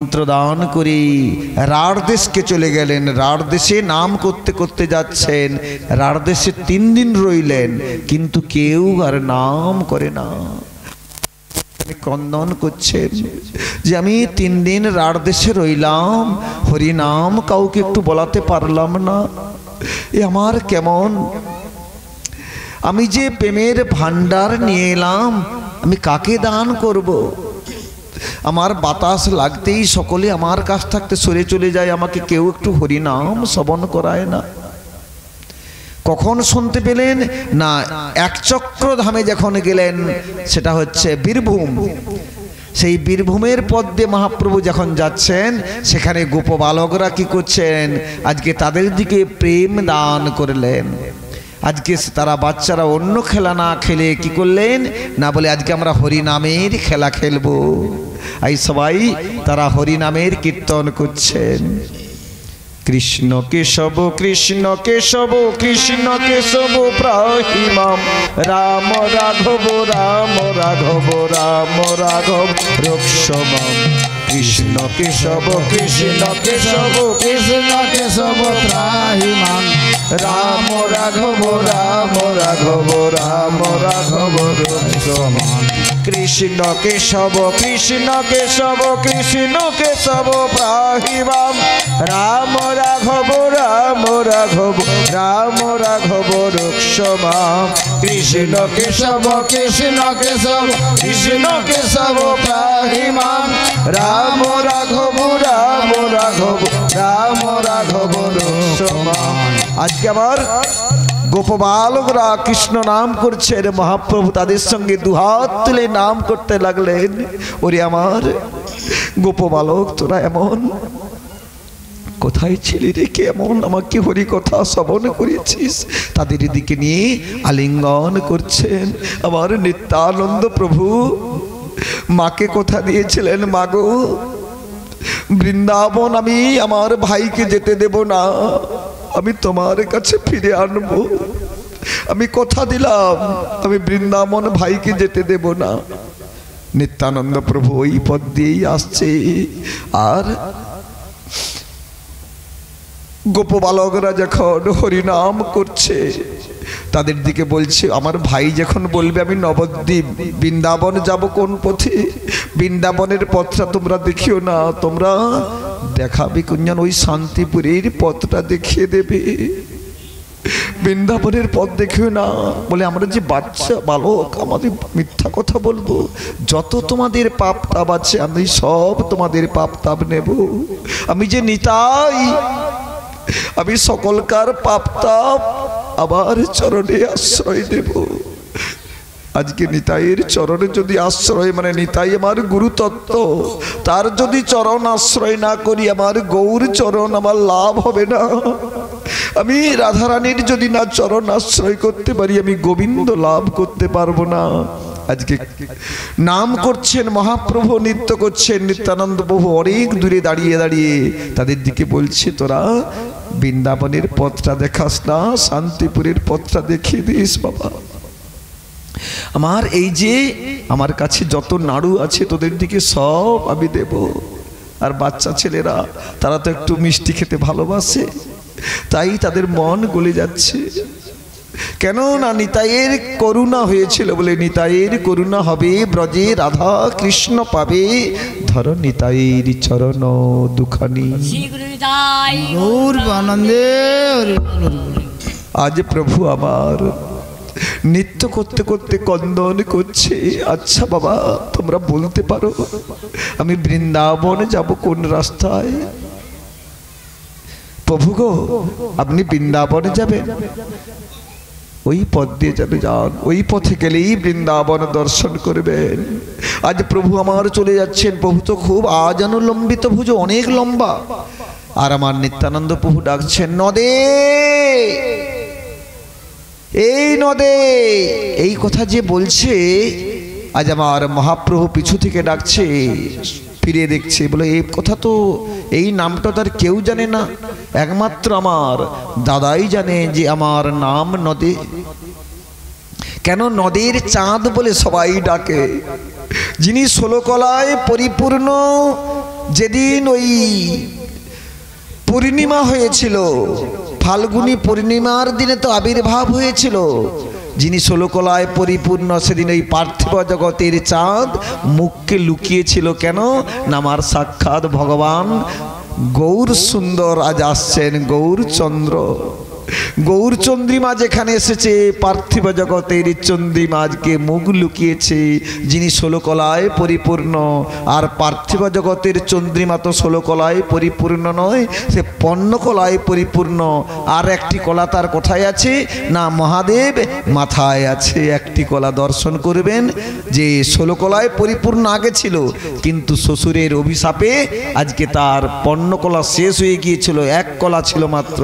মন্ত্রদান করে রাঢ় দেশকে চলে গেলেন। রাঢ় দেশে নাম করতে করতে যাচ্ছেন। রাঢ় দেশে 3 দিন রইলেন, কিন্তু কেউ আর নাম করে না। ক্রন্দন করছেন যে আমি 3 দিন রাঢ় দেশে রইলাম, হরি নাম কাউকে একটু বলাতে পারলাম না। এ আমার কেমন, আমি যে প্রেমের ভান্ডার নিয়ে এলাম, আমি কাকে দান করব? আমার বাতাস লাগতেই সকলে আমার কাছ থাকতে সরে চলে যায়, আমাকে কেউ একটু হরিনাম শ্রবণ করায় না। কখন শুনতে পেলেন না, একচক্র ধামে যখন গেলেন, সেটা হচ্ছে বীরভূম। সেই বীরভূমের পথ দিয়ে মহাপ্রভু যখন যাচ্ছেন, সেখানে গোপ বালকরা কি করছেন, আজকে তাদের দিকে প্রেম দান করলেন। আজকে তারা বাচ্চারা অন্য খেলা না খেলে কি করলেন না, বলে আজকে আমরা হরিনামের খেলা খেলবো। এই সবাই তারা হরিনামের কীর্তন করছেন। কৃষ্ণ কেশব কৃষ্ণ কেশব কৃষ্ণ কেশব প্রাহিমাম, রাম রাঘব রাম রাঘব রাম রাঘব রক্ষমাম। কৃষ্ণ কেশব কৃষ্ণ কেশব কৃষ্ণ কেশব ত্রাহিমাম, রাম রাঘব রাম রাঘব রাম রাঘব রক্ষমাম। কৃষ্ণ কেশব কৃষ্ণ কেশব কৃষ্ণ কেশব প্রাহিমাম, রাম রাঘব রাম রাঘব রাম রাঘব রক্ষমাম। কৃষ্ণ কেশব কৃষ্ণ কেশব কৃষ্ণ কেশব প্রাহিমাম, রাম রাঘব রাম রাঘব রাম রাঘব রক্ষমাম। আজকে আবার গোপবালকরা কৃষ্ণ নাম করছেন। মহাপ্রভু তাদের সঙ্গে দুহাত তুলে নাম করতে লাগলেন। ওরে আমার গোপবালক, তোরা এমন কোথায় ছিলি রে, কেমন আমাকে হরি কথা শ্রবণ করেছিস? তাদের দিকে নিয়ে আলিঙ্গন করছেন। আমার নিত্যানন্দ প্রভু মাকে কথা দিয়েছিলেন, মাগো বৃন্দাবন আমি আমার ভাইকে যেতে দেব না, আমি তোমার কাছে ফিরে আনবো। আমি কথা দিলাম, আমি বৃন্দাবন ভাইকে যেতে দেব না। নিত্যানন্দ প্রভু ওই পথ দিয়েই আসছে। আর গোপবালকরা যখন হরিনাম করছে, তাদের দিকে বলছে, আমার ভাই যখন বলবে আমি নবদ্বীপ বৃন্দাবন যাব কোন পথে, বৃন্দাবনের পথটা তোমরা দেখিও না, তোমরা দেখাবে কুঞ্জন ওই শান্তিপুরের পথটা দেখিয়ে দেবে, বৃন্দাবনের পথ দেখিও না। বলে আমরা যে বাচ্চা বালক, আমাদের মিথ্যা কথা বলবো? যত তোমাদের পাপ তাপ আছে আমি সব তোমাদের পাপ তাপ নেব। আমি যে নিতাই, আমি সকলকার পাপ তাপ আবার চরণে আশ্রয় দেব। আজকে নিতাইয়ের চরণে যদি আশ্রয়, মানে নিতাই আমার গুরু তত্ত্ব, তার যদি চরণ আশ্রয় না করি, আমার গৌর চরণ আমার লাভ হবে না। আমি রাধারানীর যদি না চরণ আশ্রয় করতে পারি, আমি গোবিন্দ লাভ করতে পারবো না। আজকে নাম করছেন মহাপ্রভু, নৃত্য করছেন। নিত্যানন্দ প্রভু অনেক দূরে দাঁড়িয়ে দাঁড়িয়ে তাদের দিকে বলছে, তোরা বৃন্দাবনের পথটা দেখাস না, শান্তিপুরের পথটা দেখিয়ে দিস বাবা। আমার এই যে আমার কাছে যত নাড়ু আছে তোদের দিকে সব আমি দেব। আর বাচ্চা ছেলেরা তারা তো একটু মিষ্টি খেতে ভালোবাসে, তাই তাদের মন গলে যাচ্ছে। কেন না নিতাইয়ের করুণা হয়েছিল বলে, নিতাইয়ের করুণা হবে ব্রজে রাধা কৃষ্ণ পাবে, ধর নিতাইয়ের চরণ দুখানি। আজ প্রভু আমার নৃত্য করতে করতে কন্দন করছে। আচ্ছা বাবা, তোমরা বলতে পারো আমি বৃন্দাবনে যাব কোন রাস্তায়? প্রভু গো, আপনি বৃন্দাবনে যাবেন, ওই পথ দিয়ে যাবে, যান, ওই পথে গেলেই বৃন্দাবন দর্শন করবেন। আজ প্রভু আমার চলে যাচ্ছেন। প্রভু তো খুব আজানুলম্বিত ভুজ, অনেক লম্বা। আর আমার নিত্যানন্দ প্রভু ডাকছেন, নদে এই নদে। এই কথা যে বলছে, আজ আমার মহাপ্রভু পিছু থেকে ডাকছে, ফিরে দেখছে, বলে এই কথা তো, এই নামটা তার কেউ জানে না, একমাত্র আমার দাদাই জানে যে আমার নাম নদে। কেন নদীর চাঁদ বলে সবাই ডাকে? যিনি 16 কলায় পরিপূর্ণ যেদিন ওই পূর্ণিমা হয়েছিল, ফাল্গুনী পূর্ণিমার দিনে তো আবির্ভাব হয়েছিল, যিনি 16 কলায় পরিপূর্ণ, সেদিন ওই পার্থিব জগতের চাঁদ মুখকে লুকিয়েছিল। কেন না, আমার সাক্ষাৎ ভগবান গৌর সুন্দর আজ আসছেন, গৌরচন্দ্র। গৌরচন্দ্রিমা যেখানে এসেছে, পার্থিব জগতের চন্দ্রিমা আজকে মুখ লুকিয়েছে, যিনি 16 কলায় পরিপূর্ণ। আর পার্থিব জগতের চন্দ্রিমা তো 16 কলায় পরিপূর্ণ নয়, সে 15 কলায় পরিপূর্ণ। আর একটি কলা তার কোথায় আছে না, মহাদেব মাথায় আছে। একটি কলা দর্শন করবেন, যে 16 কলায় পরিপূর্ণ আগে ছিল, কিন্তু শ্বশুরের অভিশাপে আজকে তার 15 কলা শেষ হয়ে গিয়েছিল, এক কলা ছিল মাত্র।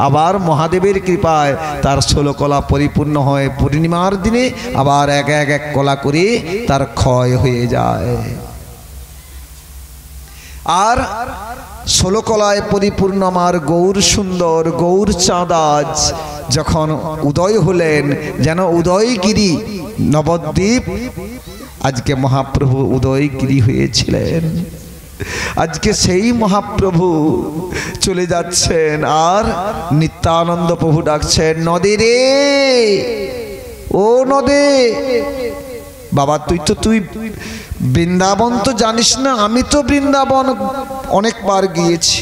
আবার মহাদেবের কৃপায় তার 16 কলা পরিপূর্ণ হয়। পূর্ণিমার দিনে আবার এক এক কলা করে তার ক্ষয় হয়ে যায়। আর 16 কলায় পরিপূর্ণ আমার গৌর সুন্দর গৌর চাঁদ আজ যখন উদয় হলেন, যেন উদয়গিরি নবদ্বীপ আজকে মহাপ্রভু উদয়গিরি হয়েছিলেন। আজকে সেই মহাপ্রভু চলে যাচ্ছেন, আর নিত্যানন্দ প্রভু ডাকছেন, নদী রে, ও নদী। বাবা, তুই বৃন্দাবন তো জানিস না, আমি তো বৃন্দাবন অনেকবার গিয়েছি,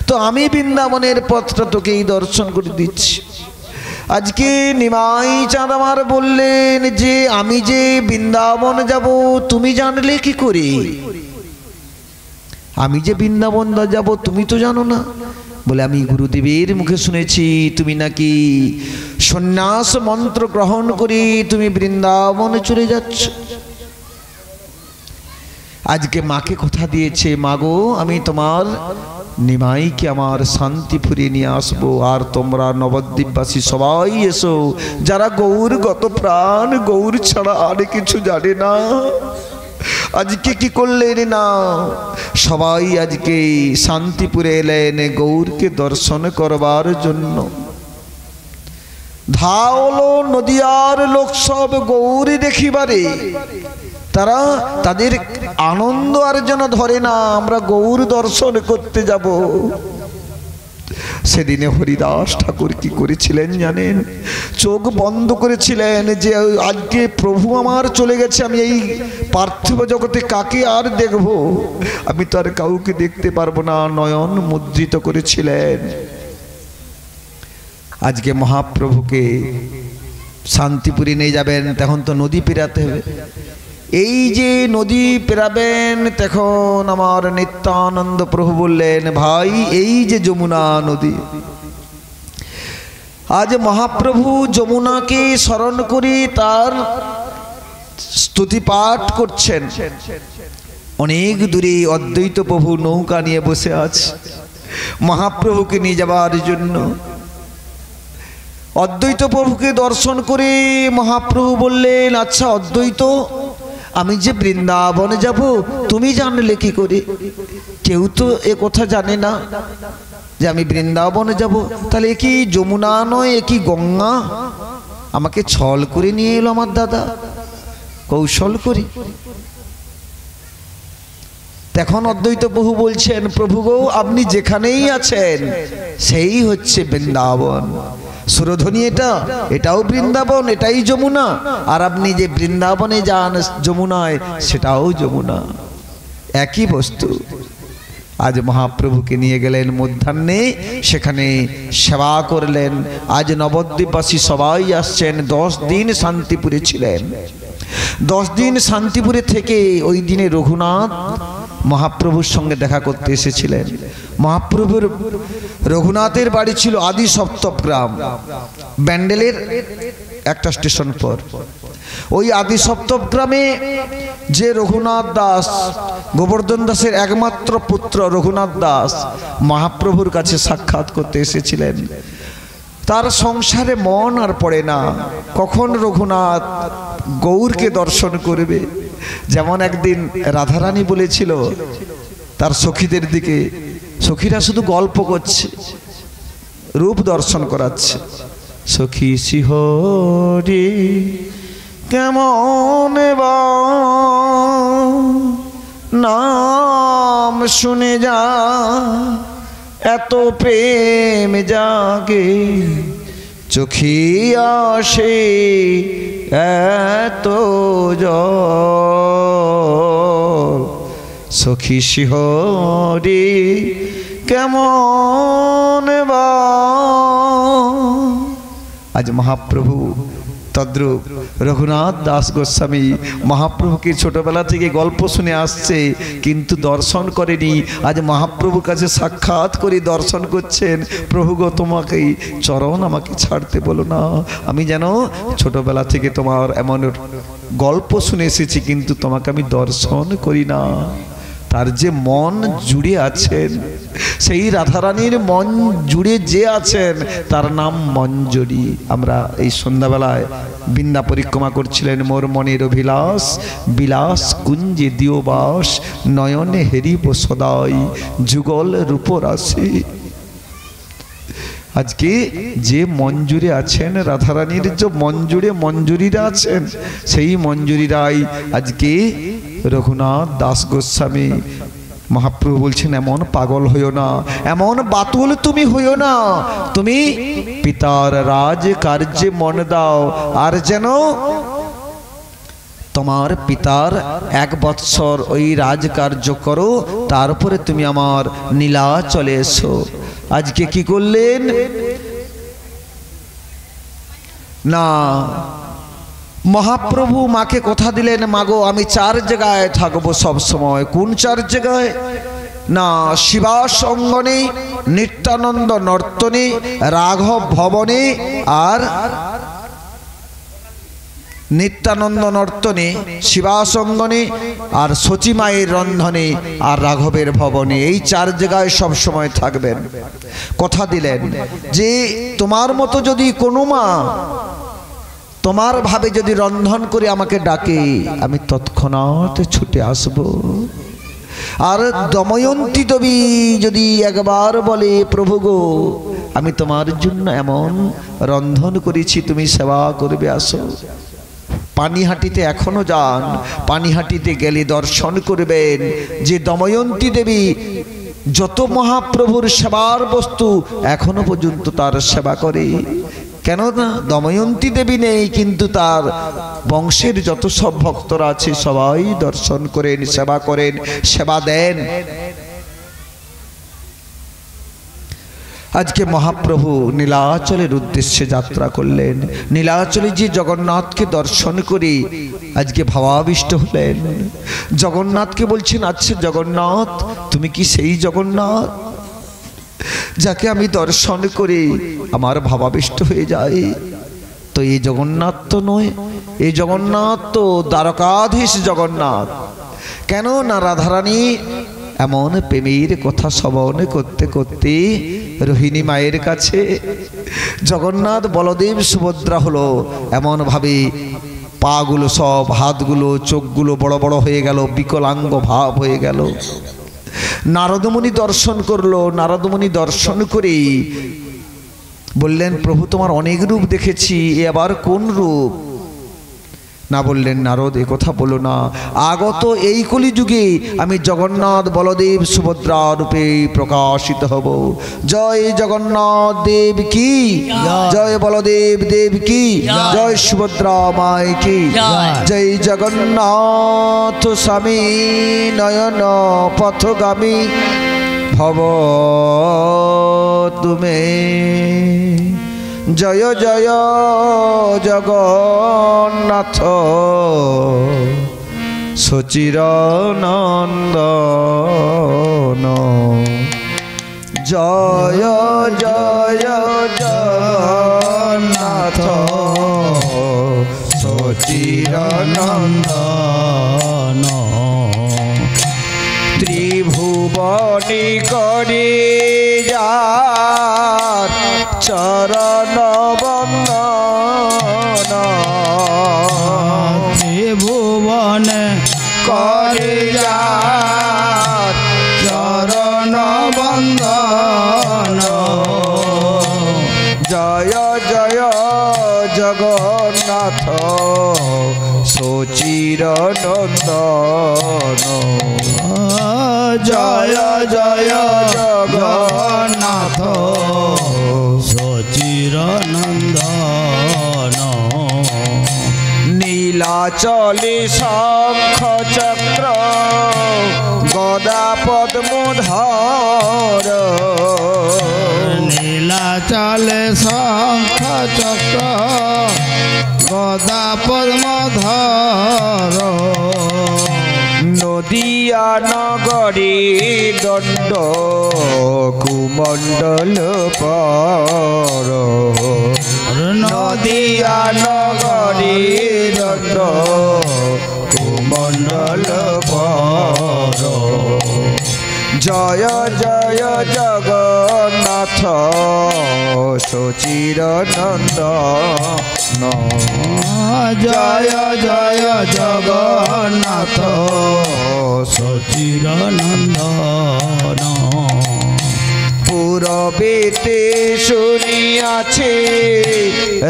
তো আমি বৃন্দাবনের পথটা তোকেই দর্শন করে দিচ্ছি। আজকে নিমাই চাঁদ আমার বললেন যে আমি যে বৃন্দাবন যাব, তুমি জানলে কি করে? আমি যে বৃন্দাবন যাব তুমি তো জানো না। বলে, আমি গুরুদেবের মুখে শুনেছি তুমি নাকি সন্ন্যাস মন্ত্র গ্রহণ করে তুমি বৃন্দাবনে চলে যাচ্ছ। আজকে মাকে কথা দিয়েছে, মাগো আমি তোমার নিমাইকে আমার শান্তিপুরে নিয়ে আসবো, আর তোমরা নবদ্বীপবাসী সবাই এসো, যারা গৌর গত প্রাণ, গৌর ছাড়া আর কিছু জানে না। আজকে কি করলেন না, সবাই আজকে শান্তিপুরে এলেন গৌরকে দর্শন করবার জন্য। ধাওলো নদিয়ার লোক সব গৌরী দেখিবারে, তারা তাদের আনন্দ আর যেন ধরে না, আমরা গৌর দর্শন করতে যাব। সেদিনে হরিদাস ঠাকুর কি করেছিলেন জানেন? চোখ বন্ধ করেছিলেন যে আজকে প্রভু আমার চলে গেছে, আমি এই পার্থিব জগতে কাকে আর দেখব, আমি তো আর কাউকে দেখতে পারবো না। নয়ন মুদ্রিত করেছিলেন। আজকে মহাপ্রভুকে শান্তিপুরে নিয়ে যাবেন, তখন তো নদী পেরাতে হবে। এই যে নদী পেরাবেন, তখন আমার নিত্যানন্দ প্রভু বললেন, ভাই এই যে যমুনা নদী, আজ মহাপ্রভু যমুনাকে স্মরণ করে তার স্তুতি পাঠ করছেন। অনেক দূরে অদ্বৈত প্রভু নৌকা নিয়ে বসে আছে মহাপ্রভুকে নিয়ে যাবার জন্য। অদ্বৈত প্রভুকে দর্শন করে মহাপ্রভু বললেন, আচ্ছা অদ্বৈত, আমি যে বৃন্দাবনে যাব তুমি জানলে কি করে? কেউ তো এ কথা জানে না যে আমি বৃন্দাবনে যাব। তাহলে এ কি যমুনা নয়, এ কি গঙ্গা? আমাকে ছল করে নিয়ে এলো আমার দাদা, কৌশল করি। তখন অদ্বৈত প্রভু বলছেন, প্রভু গো, আপনি যেখানেই আছেন সেই হচ্ছে বৃন্দাবন। সুরধ্বনি এটাও বৃন্দাবন, এটাই যমুনা। আর আপনি যে বৃন্দাবনে যান যমুনায়, সেটাও যমুনা, একই বস্তু। আজ মহাপ্রভুকে নিয়ে গেলেন মধ্যাহ্নে, সেখানে সেবা করলেন। আজ নবদ্বীপবাসী সবাই আসছেন। 10 দিন শান্তিপুরে ছিলেন। 10 দিন শান্তিপুরে থেকে ওই দিনে রঘুনাথ মহাপ্রভুর সঙ্গে দেখা করতে এসেছিলেন। মহাপ্রভুর রঘুনাথের বাড়ি ছিল আদি সপ্তগ্রাম, ব্যান্ডেলের একটা স্টেশন পর। ওই আদি সপ্তগ্রামে যে রঘুনাথ দাস, গোবর্ধন দাসের একমাত্র পুত্র রঘুনাথ দাস, মহাপ্রভুর কাছে সাক্ষাৎ করতে এসেছিলেন। তার সংসারে মন আর পড়ে না, কখন রঘুনাথ গৌরকে দর্শন করবে। যেমন একদিন রাধারানী বলেছিল তার সখীদের দিকে, সখীরা শুধু গল্প করছে, রূপ দর্শন করাচ্ছে। সখী শিহরি কেমন নাম শুনে যা এত প্রেম জাগে, চোখে আসে এত জল, সখী শিহরে কেমন বা। আজ মহাপ্রভু তদ্রূপ রঘুনাথ দাস গোস্বামী মহাপ্রভুকে ছোটবেলা থেকে গল্প শুনে আসছে, কিন্তু দর্শন করেনি। আজ মহাপ্রভুর কাছে সাক্ষাৎ করে দর্শন করছেন। প্রভু গো, তোমাকেই চরণ আমাকে ছাড়তে বলো না, আমি যেন ছোটবেলা থেকে তোমার এমন গল্প শুনে এসেছি, কিন্তু তোমাকে আমি দর্শন করি না। তার যে মন জুড়ে আছেন, সেই রাধারানীর মন জুড়ে যে আছেন তার নাম মঞ্জরি। আমরা এই সন্ধ্যাবেলায় বৃন্দা পরিক্রমা করছিলেন। মোর মনের অভিলাষ বিলাস কুঞ্জে দিও বাস, নয়নে হেরিব সদাই যুগল রূপরাশি। আজকে যে মঞ্জুরে আছেন, রাধারানীর যে মঞ্জুরে মঞ্জুরিরা আছেন, সেই মঞ্জুরিরাই আজকে রঘুনাথ দাস গোস্বামী মহাপ্রভু বলছেন, এমন পাগল হইও না, এমন বাতুল তুমি হইও না, তুমি পিতার রাজ কার্যে মন দাও, আর যেন তোমার পিতার 1 বৎসর ওই রাজকার্য করো, তারপরে তুমি আমার নীলা চলে এসো। আজকে কি করলেন না, মহাপ্রভু মাকে কথা দিলেন, মাগো আমি 4 জায়গায় থাকবো সব সময়। কোন 4 জায়গায়? না, শিবাস অঙ্গনে, নিত্যানন্দ নর্তনে, রাঘব ভবনে, আর নিত্যানন্দ নর্তনে, শিবাস অঙ্গনে, আর সচিমায়ের রন্ধনে, আর রাঘবের ভবনে। এই 4 জায়গায় সব সময় থাকবেন। কথা দিলেন যে তোমার মতো যদি কোনো মা তোমার ভাবে যদি রন্ধন করে আমাকে ডাকে, আমি তৎক্ষণাৎ ছুটে আসব। আর দময়ন্তী দেবী যদি একবার বলে, প্রভু গো আমি তোমার জন্য এমন রন্ধন করেছি, তুমি সেবা করবে, আসো। পানিহাটিতে এখনো যান, পানিহাটিতে গেলে দর্শন করবেন যে দময়ন্তী দেবী যত মহাপ্রভুর সেবার বস্তু এখনো পর্যন্ত তার সেবা করে। কেননা দময়ন্তী দেবী নেই, কিন্তু তার বংশের যত সব ভক্তরা আছে সবাই দর্শন করেন, সেবা করেন, সেবা দেন। আজকে মহাপ্রভু নীলাচলের উদ্দেশ্যে যাত্রা করলেন। নীলাচলে যে জগন্নাথকে দর্শন করে আজকে ভাবাবিষ্ট হলেন। জগন্নাথকে বলছেন, আচ্ছা জগন্নাথ, তুমি কি সেই জগন্নাথ যাকে আমি দর্শন করে আমার ভাবাবিষ্ট হয়ে যায়? তো এই জগন্নাথ তো নয়, এই জগন্নাথ তো দ্বারকাধীশ জগন্নাথ। কেন না, রাধারানী এমন প্রেমের কথা শ্রবণ করতে করতে রোহিণী মায়ের কাছে জগন্নাথ বলদেব সুভদ্রা হলো, এমন ভাবে পাগুলো সব, হাতগুলো, চোখগুলো বড় বড় হয়ে গেল, বিকলাঙ্গ ভাব হয়ে গেল। নারদমুনি দর্শন করলো। নারদমুনি দর্শন করে বললেন, প্রভু তোমার অনেক রূপ দেখেছি, এ আবার কোন রূপ? না, বললেন নারদ এ কথা বলো না, আগত এই কলিযুগে আমি জগন্নাথ বলদেব সুভদ্রা রূপে প্রকাশিত হব। জয় জগন্নাথ দেব কি, জয় বলদেব দেব কি, জয় সুভদ্রা মাই কি, জয় জগন্নাথ স্বামী নয়ন পথগামী ভব তুমি। জয় জয় জগন্নাথ সচির নন্দন, জয় জয় জগন্নাথ সচির নন্দন। ত্রিভুবনী করি যার চরণ বন্দন, ত্রিভুবন করি যার চরণ বন্দন। জয় জয় জগন্নাথ সচির নন্দন। জয় জগন্নাথ সচিরনন্দন নীলাচলে শঙ্খ চক্র গদা পদ্মধর নীলাচলে শঙ্খ চক্র গদা পদ্মধর নদিয়া নগরী দণ্ড কুমণ্ডল পর নদিয়া নগরী দণ্ড কুমণ্ডল পর জয় জয় জগন্নাথ সচিরনন্দন জয় জয় জগন্নাথ সচিরনন্দন পুরবেতে শুনিয়াছে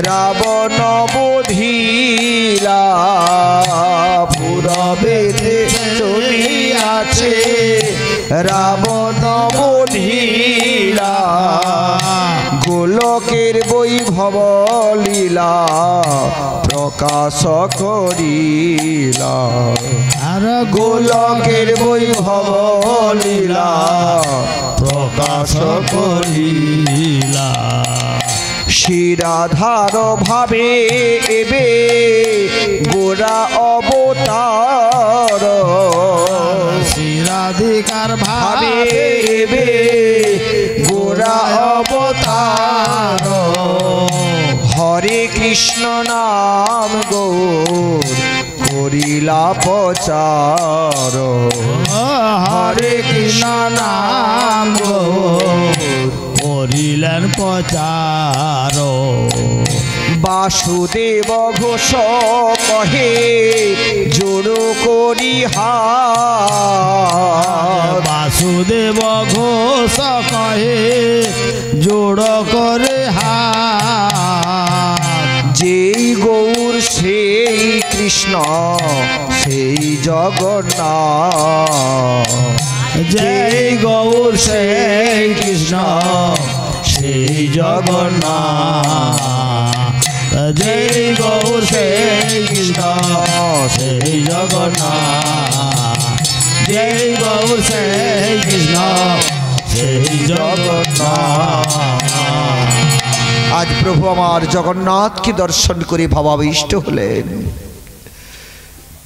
রাবণ বধিলা পুরবেতে শুনিয়াছে রাবণ বধিলা গোলকের বৈভব লীলা প্রকাশ করিলা আর গোলকের বৈভব লীলা প্রকাশ করিলা শিরাধার ভাবে এবে গোরা অবতার শিরাধিকার ভাবে এবে গোরা অবতার হরে কৃষ্ণ নাম গৌর করিলা প্রচার হরে কৃষ্ণ নাম করিলেন প্রচার বাসুদেব ঘোষ কহে জোড় করি হাত বাসুদেব ঘোষ কহে জোড় করে হাত যেই গৌর সেই কৃষ্ণ সেই জগন্নাথ জয় গৌর সেই কৃষ্ণ সেই জগন্নাথ জয় গৌর সেই কৃষ্ণ সেই জগন্নাথ জয় গৌর সেই কৃষ্ণ সেই জগন্নাথ আজ প্রভু আমার জগন্নাথকে দর্শন করে ভাবাবিষ্ট হলেন।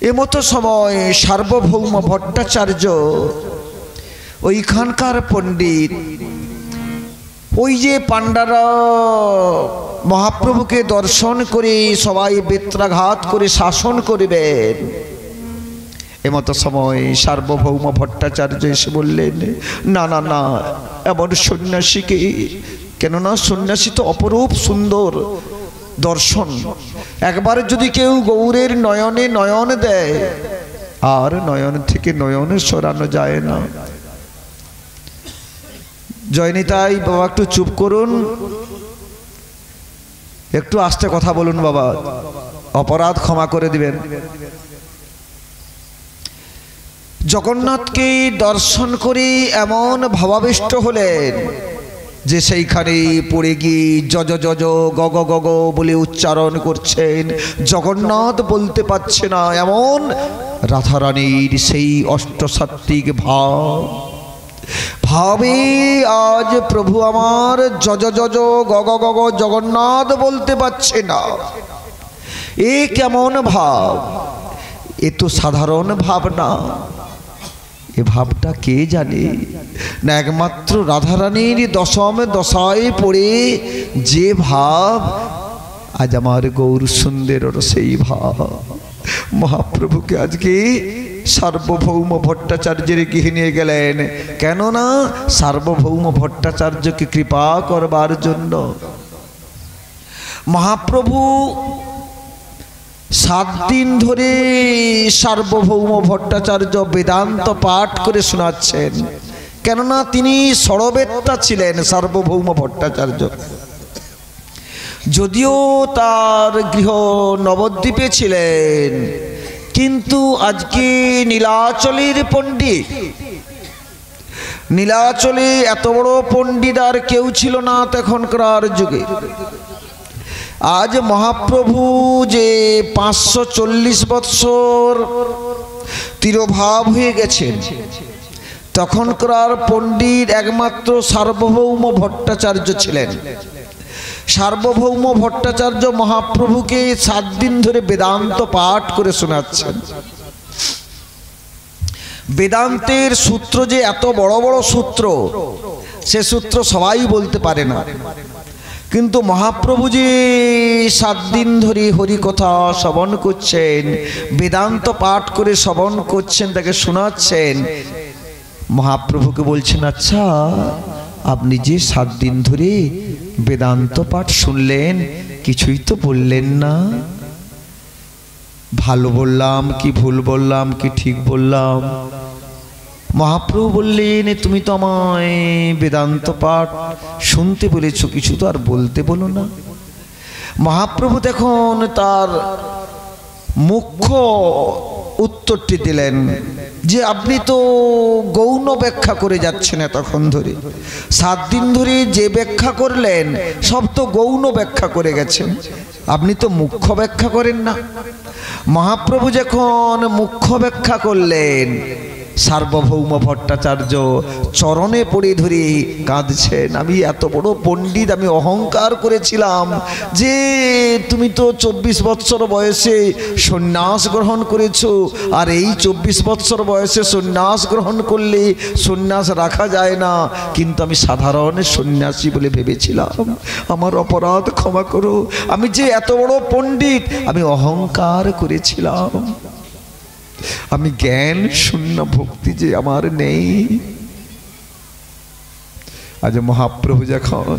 এমতো সময় সার্বভৌম ভট্টাচার্য ওইখানকার পণ্ডিত ওই যে পাণ্ডারা মহাপ্রভুকে দর্শন করে সবাই বেত্রাঘাত করে শাসন করিবেন, এমতো সময় সার্বভৌম ভট্টাচার্য এসে বললেন, না না না, এমন সন্ন্যাসীকে, কেননা সন্ন্যাসী তো অপরূপ সুন্দর দর্শন, একবার যদি কেউ গৌরের নয়নে নয়ন দেয় আর নয়ন থেকে নয়নে সরানো যায় না। জয়নিতাই বাবা একটু চুপ করুন, একটু আস্তে কথা বলুন বাবা, অপরাধ ক্ষমা করে দিবেন। জগন্নাথকে দর্শন করে এমন ভাবাবিষ্ট হলেন যে সেইখানে পড়ে গিয়ে যজ যজ গগ গগ বলে উচ্চারণ করছেন, জগন্নাথ বলতে পারছে না, এমন রাধারানীর সেই অষ্টসাত্ত্বিক ভাবে আজ প্রভু আমার যজ যজ গগ গগ জগন্নাথ বলতে পারছে না। এ কেমন ভাব? এ তো সাধারণ ভাব না, এ ভাবটা কে জানে? না একমাত্র রাধারানীর দশম দশায় পড়ে যে ভাব, আজ আমার গৌর সুন্দরের সেই ভাব। মহাপ্রভুকে আজকে সার্বভৌম ভট্টাচার্যের গৃহে নিয়ে গেলেন, কেননা সার্বভৌম ভট্টাচার্যকে কৃপা করবার জন্য। মহাপ্রভু 7 দিন ধরে সার্বভৌম ভট্টাচার্য বেদান্ত পাঠ করে শোনাচ্ছেন, কেননা তিনি ষড়বেত্তা ছিলেন সার্বভৌম ভট্টাচার্য। যদিও তার গৃহ নবদ্বীপে ছিলেন, কিন্তু আজকে নীলাচলের পণ্ডিত, নীলাচলে এত বড় পণ্ডিত আর কেউ ছিল না তখনকার যুগে। আজ মহাপ্রভু যে 540 বৎসর তিরোভাব হয়ে গেছেন, তখনকার পণ্ডিত একমাত্র সার্বভৌম ভট্টাচার্য ছিলেন। সার্বভৌম ভট্টাচার্য মহাপ্রভুকে 7 দিন ধরে বেদান্ত পাঠ করে শোনাচ্ছেন। বেদান্তের সূত্র যে এত বড় বড় সূত্র, সে সূত্র সবাই বলতে পারে না, কিন্তু মহাপ্রভু যে 7 দিন ধরে হরিকথা শ্রবণ করছেন, বেদান্ত পাঠ করে শ্রবণ করছেন, তাকে শোনাচ্ছেন। মহাপ্রভুকে বলছেন, আচ্ছা আপনি যে 7 দিন ধরে বেদান্ত পাঠ শুনলেন, কিছুই তো বললেন না। ভালো বললাম কি ভুল বললাম কি ঠিক বললাম? মহাপ্রভু বললেন, তুমি তো আমায় বেদান্ত পাঠ শুনতে বলেছো, কিছু তো আর বলতে বলো না। মহাপ্রভু তখন তার মুখ্য উত্তরটি দিলেন যে আপনি তো গৌণ ব্যাখ্যা করে যাচ্ছেন এতক্ষণ ধরে। 7 দিন ধরে যে ব্যাখ্যা করলেন সব তো গৌণ ব্যাখ্যা করে গেছেন, আপনি তো মুখ্য ব্যাখ্যা করেন না। মহাপ্রভু যখন মুখ্য ব্যাখ্যা করলেন, সার্বভৌম ভট্টাচার্য চরণে পড়ে ধরে কাঁদছেন। আমি এত বড় পণ্ডিত, আমি অহংকার করেছিলাম যে তুমি তো 24 বৎসর বয়সে সন্ন্যাস গ্রহণ করেছো, আর এই 24 বৎসর বয়সে সন্ন্যাস গ্রহণ করলে সন্ন্যাস রাখা যায় না, কিন্তু আমি সাধারণ সন্ন্যাসী বলে ভেবেছিলাম। আমার অপরাধ ক্ষমা করো, আমি যে এত বড় পণ্ডিত আমি অহংকার করেছিলাম। আমি জ্ঞান শূন্য ভক্তি যে আমার নেই। আজ মহাপ্রভু যখন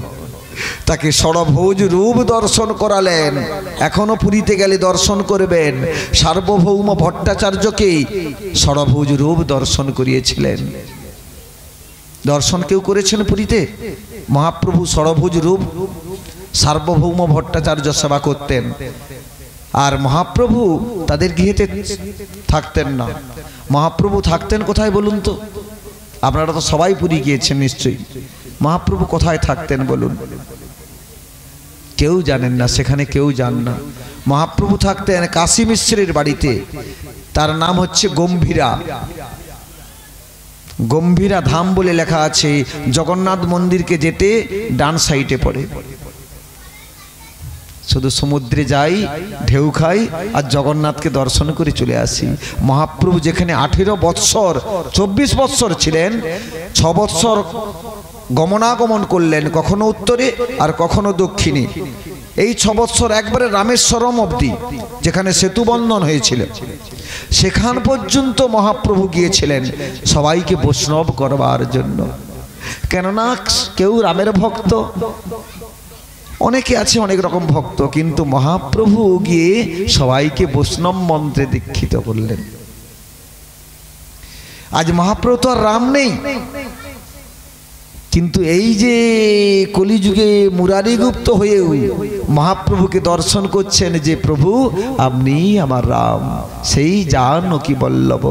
তাকে ষড়ভুজ রূপ দর্শন করালেন, এখনো পুরীতে গেলে দর্শন করবেন, সার্বভৌম ভট্টাচার্যকে ষড়ভুজ রূপ দর্শন করিয়েছিলেন। দর্শন কেউ করেছেন পুরীতে? মহাপ্রভু ষড়ভুজ রূপ সার্বভৌম ভট্টাচার্য সেবা করতেন, আর মহাপ্রভু তাদের গৃহেতে থাকতেন না। মহাপ্রভু থাকতেন কোথায় বলুন তো? আপনারা তো সবাই পুরী গিয়েছেন নিশ্চয়ই। মহাপ্রভু কোথায় থাকতেন বলুন? কেউ জানেন না, সেখানে কেউ যান না। মহাপ্রভু থাকতেন কাশী মিশ্রের বাড়িতে, তার নাম হচ্ছে গম্ভীরা। গম্ভীরা ধাম বলে লেখা আছে, জগন্নাথ মন্দিরকে যেতে ডান সাইডে পড়ে। শুধু সমুদ্রে যাই, ঢেউ খাই, আর জগন্নাথকে দর্শন করে চলে আসি। মহাপ্রভু যেখানে 18 বৎসর 24 বৎসর ছিলেন, 6 বৎসর গমনাগমন করলেন, কখনো উত্তরে আর কখনো দক্ষিণে। এই 6 বৎসর একবারে রামেশ্বরম অবধি, যেখানে সেতু বন্ধন হয়েছিল, সেখান পর্যন্ত মহাপ্রভু গিয়েছিলেন সবাইকে বৈষ্ণব করবার জন্য। কেননা কেউ রামের ভক্ত, অনেকে আছে অনেক রকম ভক্ত, কিন্তু মহাপ্রভু গিয়ে সবাইকে বৈষ্ণব মন্ত্রে দীক্ষিত করলেন। আজ মহাপ্রভু তো আর রাম নেই, কিন্তু এই যে কলিযুগে মুরারিগুপ্ত হয়েও মহাপ্রভুকে দর্শন করছেন যে প্রভু আপনি আমার রাম, সেই জানকী বল্লভ।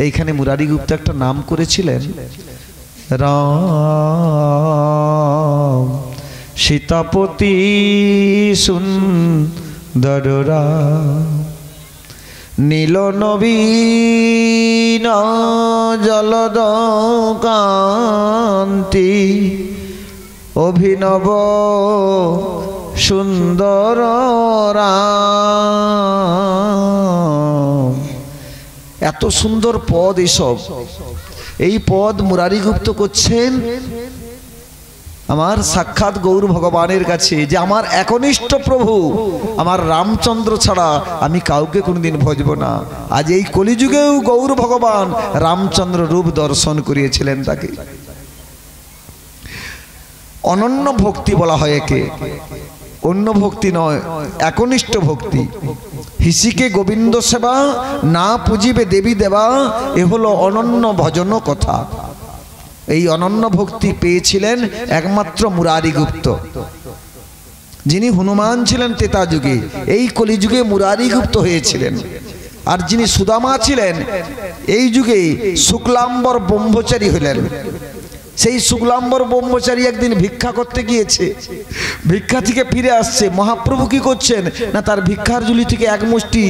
এইখানে মুরারিগুপ্ত একটা নাম করেছিলেন, রাম সীতাপতি সুন্দর রাম, নীল নবীন জলদ কান্তি, অভিনব সুন্দর রাম। এত সুন্দর পদ এসব, এই পদ মুরারিগুপ্ত করছেন আমার সাক্ষাৎ গৌর ভগবানের কাছে, যে আমার একনিষ্ঠ প্রভু আমার রামচন্দ্র ছাড়া আমি কাউকে কোনোদিন ভজব না। আজ এই কলিযুগেও গৌর ভগবান রামচন্দ্র রূপ দর্শন করিয়েছিলেন তাকে। অনন্য ভক্তি বলা হয় একে, অন্য ভক্তি নয়, একনিষ্ঠ ভক্তি। হিসিকে গোবিন্দ সেবা, না পুজিবে দেবী দেবা, এ হলো অনন্য ভজন কথা। এই অনন্য ভক্তি পেয়েছিলেন একমাত্র মুরারিগুপ্ত, যিনি হনুমান ছিলেন ত্রেতা যুগে, এই কলিযুগে মুরারিগুপ্ত হয়েছিলেন। আর যিনি সুদামা ছিলেন এই যুগে শুক্লাম্বর ব্রহ্মচারী হলেন। সেই শুক্লাম্বর ব্রহ্মচারী একদিন ভিক্ষা করতে গিয়েছে, ভিক্ষা থেকে ফিরে আসছে। মহাপ্রভু কি করছেন না, তার ভিক্ষার ঝুলি থেকে এক মুষ্টি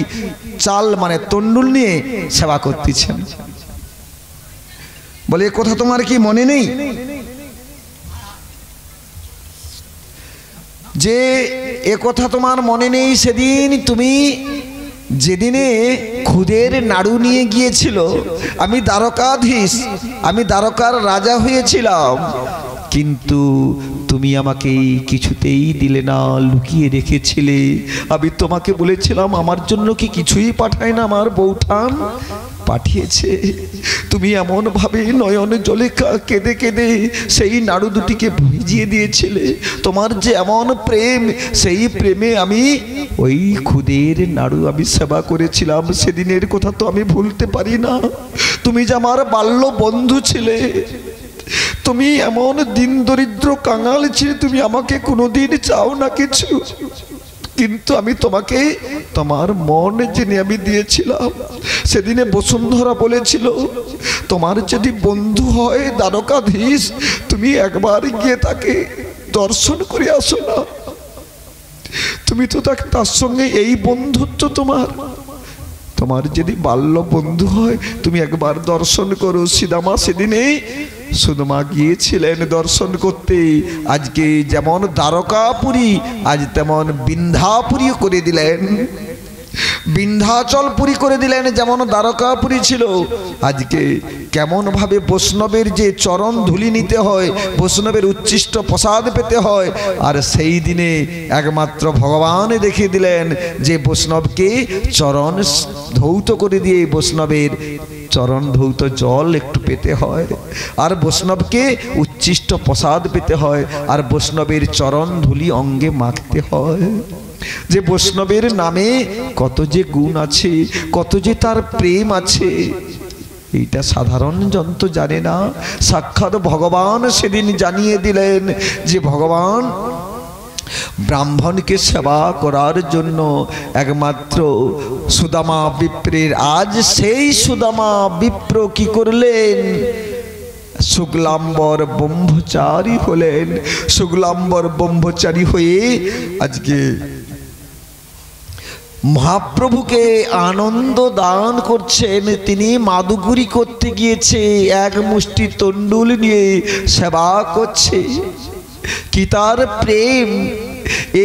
চাল মানে তন্ডুল নিয়ে সেবা করতেছেন। বলে এ কথা তোমার কি মনে নেই যে এ কথা তোমার মনে নেই সেদিন তুমি যেদিনে খুদের নাড়ু নিয়ে গিয়েছিল, আমি দ্বারকাধীশ, আমি দ্বারকার রাজা হয়েছিলাম, কিন্তু তুমি আমাকে কিছুতেই দিলে না, লুকিয়ে রেখেছিলে। আমি তোমাকে বলেছিলাম আমার জন্য কি কিছুই পাঠায় না, আমার বৌঠান পাঠিয়েছে। তুমি এমন ভাবে নয়নে জলে কেঁদে কেঁদে সেই নাড়ু দুটিকে ভিজিয়ে দিয়েছিলে। তোমার যে এমন প্রেম, সেই প্রেমে আমি ওই খুদের নাড়ু আমি সেবা করেছিলাম। সেদিনের কথা তো আমি ভুলতে পারি না। তুমি যে আমার বাল্য বন্ধু ছিলে, তুমি এমন দিন দরিদ্র কাঙাল ছিলে, তুমি আমাকে কোনোদিন চাও না কিছু, কিন্তু আমি তোমাকে তোমার মন জেনে আমি দিয়েছিলাম। সেদিনে বসুন্ধরা বলেছিল তোমার যদি বন্ধু হয় দ্বারকাধীশ, তুমি একবার গিয়ে তাকে দর্শন করে আসো না। তুমি তো তার সঙ্গে এই বন্ধুত্ব তোমার, তোমার যদি বাল্য বন্ধু হয় তুমি একবার দর্শন করো। সুদামা সেদিনে সুদামা গিয়েছিলেন দর্শন করতে। আজকে যেমন দ্বারকাপুরী আজ তেমন বিন্ধ্যাপুরী করে দিলেন, বিন্ধ্যাচলপুরী করে দিলেন। যেমন দ্বারকাপুরী ছিল, আজকে কেমন ভাবে বৈষ্ণবের যে চরণ ধুলি নিতে হয়, বৈষ্ণবের উচ্ছিষ্ট প্রসাদ পেতে হয়, আর সেই দিনে একমাত্র ভগবান দেখিয়ে দিলেন যে বৈষ্ণবকে চরণ ধৌত করে দিয়ে বৈষ্ণবের চরণ ধৌত জল একটু পেতে হয়, আর বৈষ্ণবকে উচ্ছিষ্ট প্রসাদ পেতে হয়, আর বৈষ্ণবের চরণ ধুলি অঙ্গে মাখতে হয়। যে বৈষ্ণবের নামে কত যে গুণ আছে, কত যে তার প্রেম আছে, এইটা সাধারণ জন তো জানে না। সাক্ষাৎ ভগবান সেদিন জানিয়ে দিলেন যে ভগবান ব্রাহ্মণকে সেবা করার জন্য একমাত্র সুদামা বিপ্রের, আজ সেই সুদামা বিপ্র কি করলেন, শুক্লাম্বর ব্রহ্মচারী হলেন। শুক্লাম্বর ব্রহ্মচারী হয়ে আজকে মহাপ্রভুকে আনন্দ দান করছেন। তিনি মাদুগুরি করতে গিয়েছে, এক মুষ্টি তন্ডুল নিয়ে সেবা করছে। কি তার প্রেম!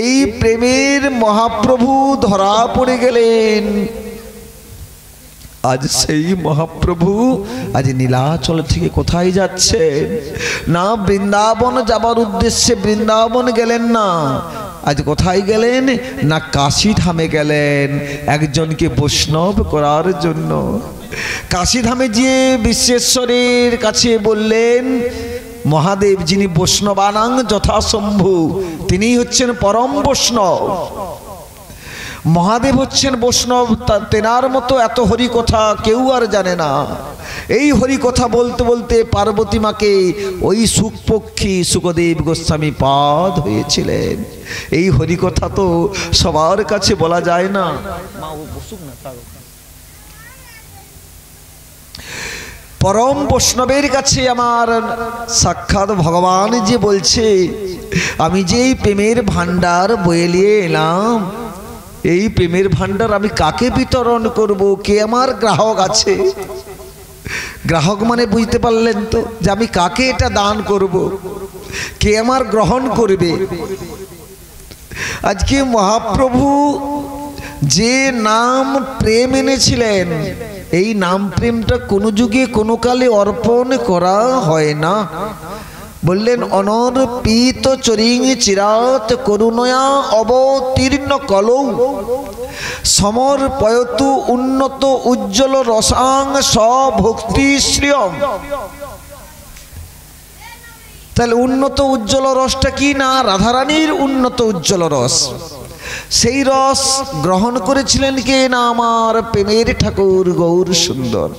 এই প্রেমের মহাপ্রভু ধরা পড়ে গেলেন। আজ সেই মহাপ্রভু আজ নীলাচল থেকে কোথায় যাচ্ছেন না, বৃন্দাবন যাবার উদ্দেশ্যে বৃন্দাবন গেলেন না, আজ কোথায় গেলেন না, কাশী ধামে গেলেন একজনকে বৈষ্ণব করার জন্য। কাশী ধামে গিয়ে বিশ্বেশ্বরের কাছে বললেন, মহাদেব যিনি বৈষ্ণবানাং যথাসম্ভু, তিনি হচ্ছেন পরম বৈষ্ণব। মহাদেব হচ্ছেন বৈষ্ণব, তেনার মতো এত হরি কথা কেউ আর জানে না। এই হরি কথা বলতে বলতে পার্বতী মাকে ওই সুখপক্ষী সুখদেব গোস্বামী পাদ হয়েছিলেন। এই হরি কথা তো সবার কাছে বলা যায় না। পরম বৈষ্ণবের কাছে আমার সাক্ষাৎ ভগবান যে বলছে, আমি যে এই প্রেমের ভান্ডার বয়ে নিয়ে এলাম, এই প্রেমের ভান্ডার আমি কাকে বিতরণ করব, কে আমার গ্রাহক আছে। গ্রাহক মানে বুঝতে পারলেন তো, যে আমি কাকে এটা দান করব, কে আমার গ্রহণ করবে। আজকে মহাপ্রভু যে নাম প্রেম এনেছিলেন, এই নাম প্রেমটা কোনো যুগে কোনো কালে অর্পণ করা হয় না। বললেন অনর্পিত চরিং চিরাত করুণয়া অবতীর্ণ কলৌ সমর্পয়তু উন্নত উজ্জ্বল রসাং স্বভক্তি শ্রিয়ম। তাহলে উন্নত উজ্জ্বল রসটা কি না, রাধারানীর উন্নত উজ্জ্বল রস। সেই রস গ্রহণ করেছিলেন কে না, আমার প্রেমের ঠাকুর গৌর সুন্দর।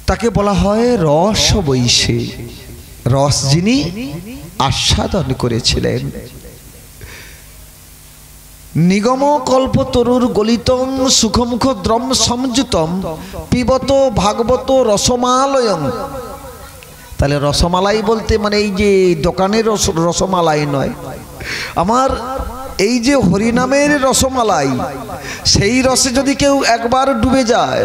তাকে বলা হয় রস বৈশে। রস যিনি আস্বাদন করেছিলেন। নিগম কল্পতরুর গলিতং সুখমুখ দ্রম সংযুতম পিবত ভাগবত রসমালয়ং। তাহলে রসমালাই বলতে মানে এই যে দোকানের রসমালাই নয়, আমার এই যে হরিনামের রসমালাই, সেই রসে যদি কেউ একবার ডুবে যায়,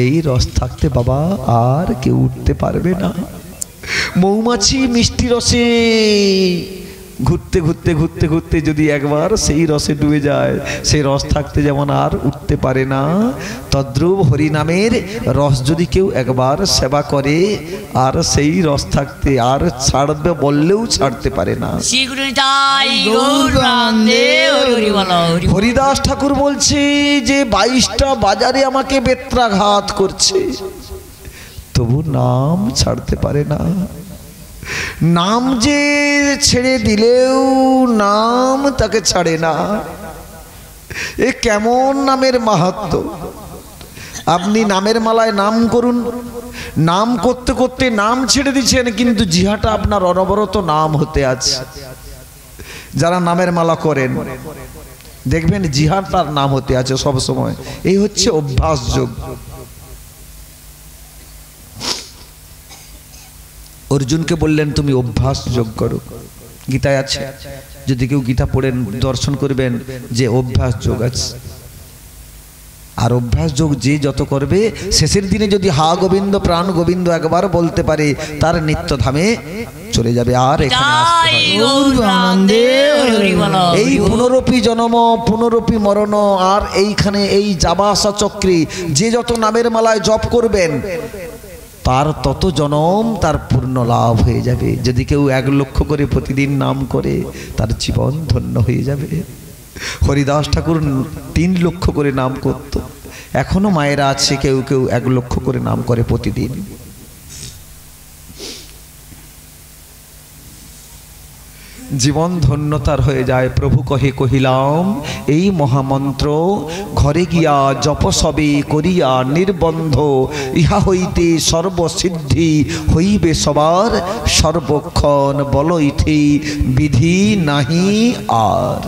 এই রস থাকতে বাবা আর কেউ উঠতে পারবে না। মৌমাছি মিষ্টি রসে ঘুরতে ঘুরতে ঘুরতে ঘুরতে যদি একবার সেই রসে ডুবে যায়, সেই রস থাকতে যেমন আর উঠতে পারে না, তদ্রূপ হরিনামের রস যদি কেউ একবার সেবা করে, আর সেই রস থাকতে আর ছাড়বে বললেও ছাড়তে পারে না। হরিদাস ঠাকুর বলছে যে 22টা বাজারে আমাকে বেত্রাঘাত করছে, তবু নাম ছাড়তে পারে না। নাম যে ছেড়ে দিলেও নাম তাকে ছাড়ে না। এ কেমন নামের মাহাত্ম্য! আপনি নামের মালায় নাম করুন, নাম করতে করতে নাম ছেড়ে দিচ্ছেন, কিন্তু জিহাটা আপনার অনবরত নাম হতে আছে। যারা নামের মালা করেন দেখবেন জিহাটার নাম হতে আছে সব সময়। এই হচ্ছে অভ্যাস যোগ। অর্জুনকে বললেন তুমি অভ্যাস যোগ করো, গীতায় আছে। যদি কেউ গীতা পড়েন দর্শন করবেন যে অভ্যাস যোগ আছে। আর অভ্যাস যোগ যে যত করবে, শেষের দিনে যদি হা গোবিন্দ প্রাণ গোবিন্দ একবার বলতে পারে, তার নিত্য ধামে চলে যাবে, আর এখানে আসতে হয় না। এই পুনরপি জন্ম পুনরপি মরণ, আর এইখানে এই যাবা আসা চক্রে যে যত নামের মালায় জপ করবেন, তার তত জনম তার পূর্ণ লাভ হয়ে যাবে। যদি কেউ 1 লক্ষ করে প্রতিদিন নাম করে, তার জীবন ধন্য হয়ে যাবে। হরিদাস ঠাকুর 3 লক্ষ করে নাম করত। এখনো মায়েরা আছে কেউ কেউ 1 লক্ষ করে নাম করে প্রতিদিন। জীবন ধন্যতার হয়ে যায়। প্রভু কহে কহিলাম এই মহামন্ত্র, ঘরে গিয়া জপ সবে করিয়া নির্বন্ধ, ইহা হইতে সর্বসিদ্ধি হইবে সবার, সর্বক্ষণ বলইথি বিধি নাহি আর।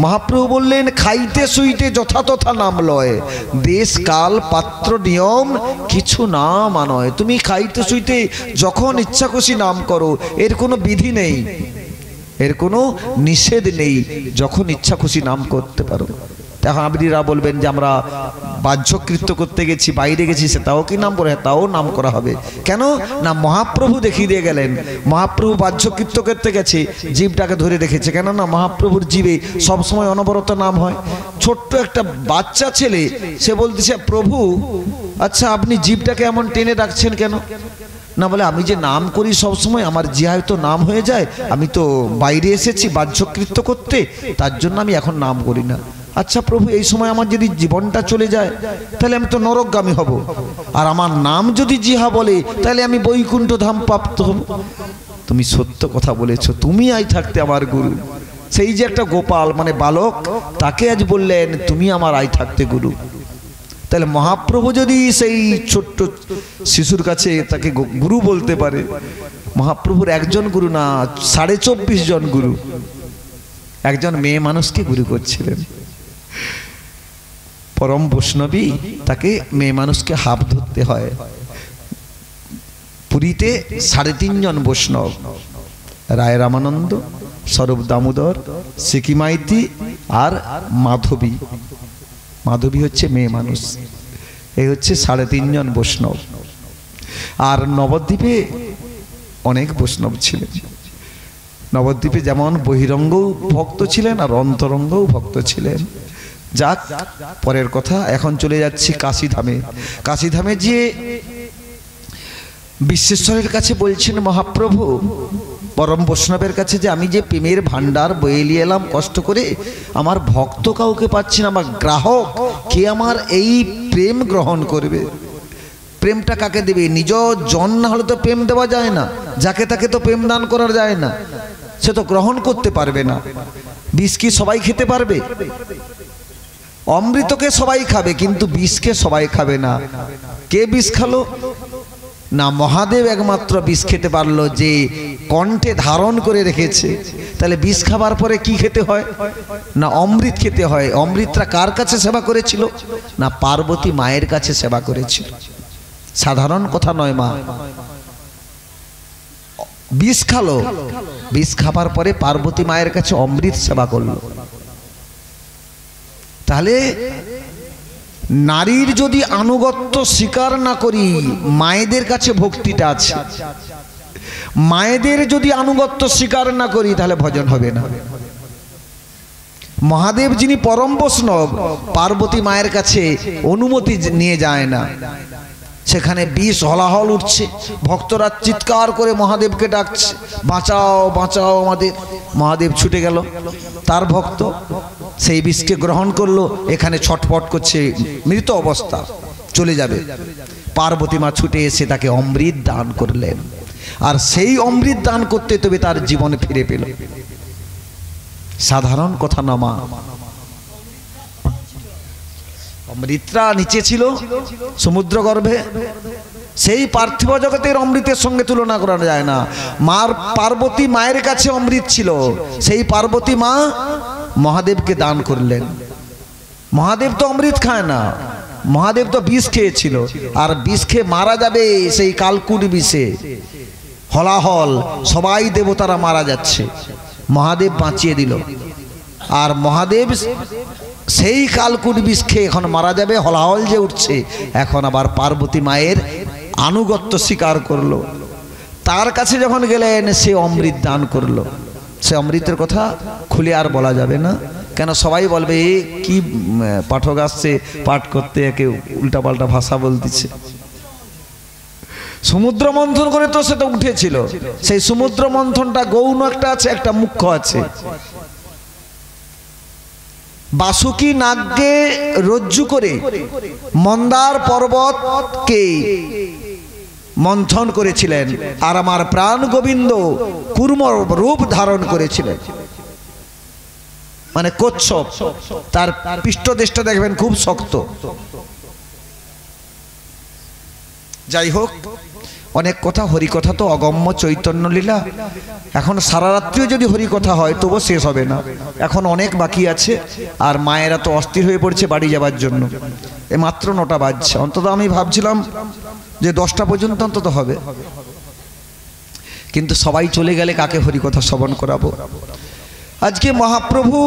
মহাপ্রভু বললেন খাইতে শুইতে যথাতথা নাম লয়, দেশ কাল পাত্র নিয়ম কিছু না মানয়। তুমি খাইতে শুইতে যখন ইচ্ছা খুশি নাম করো, এর কোনো বিধি নেই, এর কোনো নিষেধ নেই, যখন ইচ্ছা খুশি নাম করতে পারো। এখন আপনিরা বলবেন যে আমরা বাহ্যকৃত্য করতে গেছি, বাইরে গেছি, সেটাও কি নাম করে? তাও নাম করা হবে। কেন না? মহাপ্রভু দেখিয়ে দিয়ে গেলেন। মহাপ্রভু বাহ্যকৃত্য করতে গেছে, জীবটাকে ধরে রেখেছে। কেন না? মহাপ্রভুর জীবে সবসময় অনবরত নাম হয়। ছোট্ট একটা বাচ্চা ছেলে সে বলতেছে, প্রভু আচ্ছা আপনি জীবটাকে এমন টেনে রাখছেন কেন? না বলে আমি যে নাম করি সবসময়, আমার জিহায় তো নাম হয়ে যায়, আমি তো বাইরে এসেছি বাহ্যকৃত্য করতে, তার জন্য আমি এখন নাম করি না। আচ্ছা প্রভু, এই সময় আমার যদি জীবনটা চলে যায়, তাহলে আমি তো নরকগামী হব, আর আমার নাম যদি জিহা বলে, তাহলে আমি বৈকুণ্ঠ ধাম প্রাপ্ত হব। তুমি সত্য কথা বলেছো, তুমি আই থাকতে আমার গুরু। সেই যে একটা গোপাল মানে বালক, তাকে আজ বললেন তুমি আমার আই থাকতে গুরু। তাহলে মহাপ্রভু যদি সেই ছোট্ট শিশুর কাছে তাকে গুরু বলতে পারে, মহাপ্রভুর একজন গুরু না 24.5 জন গুরু। একজন মেয়ে মানুষকে গুরু করছিলেন, পরম বৈষ্ণবী, তাকে মেয়ে মানুষকে হাত ধরতে হয়। পুরীতে 3.5 জন বৈষ্ণব, রায় রামানন্দ, স্বরূপ দামোদর, সিকি মাইতি আর মাধবী। মাধবী হচ্ছে মেয়ে মানুষ। এই হচ্ছে 3.5 জন বৈষ্ণব। আর নবদ্বীপে অনেক বৈষ্ণব ছিলেন। নবদ্বীপে যেমন বহিরঙ্গও ভক্ত ছিলেন আর অন্তরঙ্গও ভক্ত ছিলেন। যাক, পরের কথা। এখন চলে যাচ্ছি কাশীধামে। কাশীধামে যে বিশ্বেশ্বরের কাছে বলছেন মহাপ্রভু, পরম বৈষ্ণবের কাছে, যে আমি যে প্রেমের ভান্ডার বয়ে নিয়ে এলাম কষ্ট করে, আমার ভক্ত কাউকে পাচ্ছি না, আমার গ্রাহক কে আমার এই প্রেম গ্রহণ করবে? প্রেমটা কাকে দেবে? নিজ জন না হলে তো প্রেম দেওয়া যায় না, যাকে তাকে তো প্রেম দান করা যায় না, সে তো গ্রহণ করতে পারবে না। বিষ কি সবাই খেতে পারবে? অমৃতকে সবাই খাবে, কিন্তু বিষকে সবাই খাবে না। কে বিষ খালো? না মহাদেব একমাত্র বিষ খেতে পারলো, যে কণ্ঠে ধারণ করে রেখেছে। তাহলে বিষ খাবার পরে কি খেতে হয়? না অমৃত খেতে হয়। অমৃতটা কার কাছে সেবা করেছিল? না পার্বতী মায়ের কাছে সেবা করেছিল। সাধারণ কথা নয় মা। বিষ খালো, বিষ খাবার পরে পার্বতী মায়ের কাছে অমৃত সেবা করলো। তাহলে নারীর যদি আনুগত্য স্বীকার না করি, মায়েদের কাছে ভক্তিটা আছে, মায়েদের যদি আনুগত্য স্বীকার না করি তাহলে ভজন হবে না। মহাদেব যিনি পরম বৈষ্ণব, পার্বতী মায়ের কাছে অনুমতি নিয়ে যায় না। সেখানে বিষ হলাহল উঠছে, ভক্তরা চিৎকার করে মহাদেবকে ডাকছে, বাঁচাও বাঁচাও আমাদের। মহাদেব ছুটে গেল, তার ভক্ত সেই বিষকে গ্রহণ করলো, এখানে ছটফট করছে, মৃত অবস্থা, চলে যাবে। পার্বতী মা ছুটে এসে তাকে অমৃত দান করলেন, আর সেই অমৃত দান করতে তবে তার জীবন ফিরে পেল। সাধারণ কথা না মা। অমৃতটা নিচে ছিল সমুদ্র গর্ভে, সেই পার্থিব জগতের অমৃতের সঙ্গে তুলনা করা যায় না। মার পার্বতী মায়ের কাছে অমৃত ছিল, সেই পার্বতী মা মহাদেবকে দান করলেন। মহাদেব তো অমৃত খায় না, মহাদেব তো বিষ খেয়েছিল, আর বিষ খেয়ে মারা যাবে সেই কালকুট বিষে। হলাহল সবাই দেবতারা মারা যাচ্ছে, মহাদেব বাঁচিয়ে দিল। আর মহাদেব সেই কালকুট বিষ খেয়ে এখন মারা যাবে, হলাহল যে উঠছে, এখন আবার পার্বতী মায়ের আনুগত্য স্বীকার করলো। তার কাছে যখন গেলেন, সে অমৃত দান করলো। সে অমৃতের কথা খুলে আর বলা যাবে না, কেন সবাই বলবে এ কি পাঠক আসছে পাঠ করতে, একে উল্টাপাল্টা ভাষা বলতেছে। সমুদ্র মন্থন করে তো সেটা উঠেছিল, সেই সমুদ্র মন্থনটা গৌণ একটা আছে, একটা মুখ্য আছে। বাসুকি নাগকে রজ্জু করে মন্দার পর্বতকে মন্থন করেছিলেন, আর আমার প্রাণ গোবিন্দ কুর্ম রূপ ধারণ করেছিলেন, মানে কচ্ছপ। তার পৃষ্ঠদেশটা দেখবেন খুব শক্ত। যাই হোক, অনেক কথা, হরিকথা তো অগম্য চৈতন্য লীলা। এখন সারা রাত্রিও যদি হরিকথা হয় তবু শেষ হবে না, এখন অনেক বাকি আছে। আর মায়েরা তো অস্থির হয়ে পড়ছে বাড়ি যাবার জন্য, এ মাত্র 9টা বাজছে। অন্তত আমি ভাবছিলাম যে 10টা পর্যন্ত অন্তত হবে, কিন্তু সবাই চলে গেলে কাকে হরিকথা শ্রবণ করাবো। আজকে মহাপ্রভু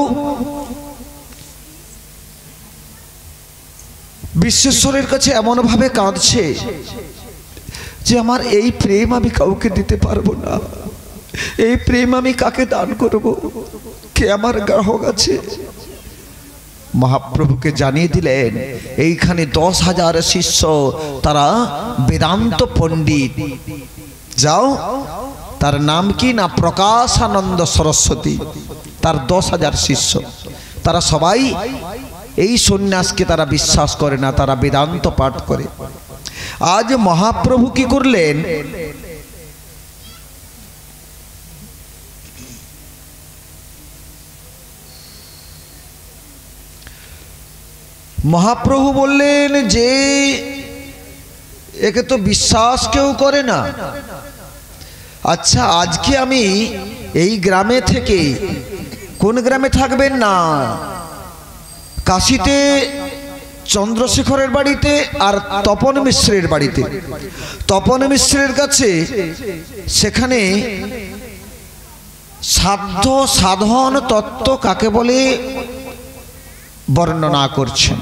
বিশ্বেশ্বরের কাছে এমনভাবে কাঁদছে যে আমার এই প্রেম আমি কাউকে দিতে পারবো না, এই প্রেম আমি কাকে দান করব, কে আমার গ্রাহক আছে। মহাপ্রভুকে জানিয়ে দিলেন এইখানে 10,000 শিষ্য, তারা বেদান্ত পণ্ডিত। যাও, তার নাম কি না প্রকাশানন্দ সরস্বতী, তার 10,000 শিষ্য। তারা সবাই এই সন্ন্যাসকে তারা বিশ্বাস করে না, তারা বেদান্ত পাঠ করে। আজ মহাপ্রভু কি করলেন, মহাপ্রভু বললেন যে একে তো বিশ্বাস কেউ করে না। আচ্ছা, আজকে আমি এই গ্রামে থেকে, কোন গ্রামে থাকবেন না, কাশীতে চন্দ্রশেখরের বাড়িতে আর তপন মিশ্রের বাড়িতে, তপন মিশ্রের কাছে, সেখানে সাধ্য সাধন তত্ত্ব কাকে বলে বর্ণনা করছেন।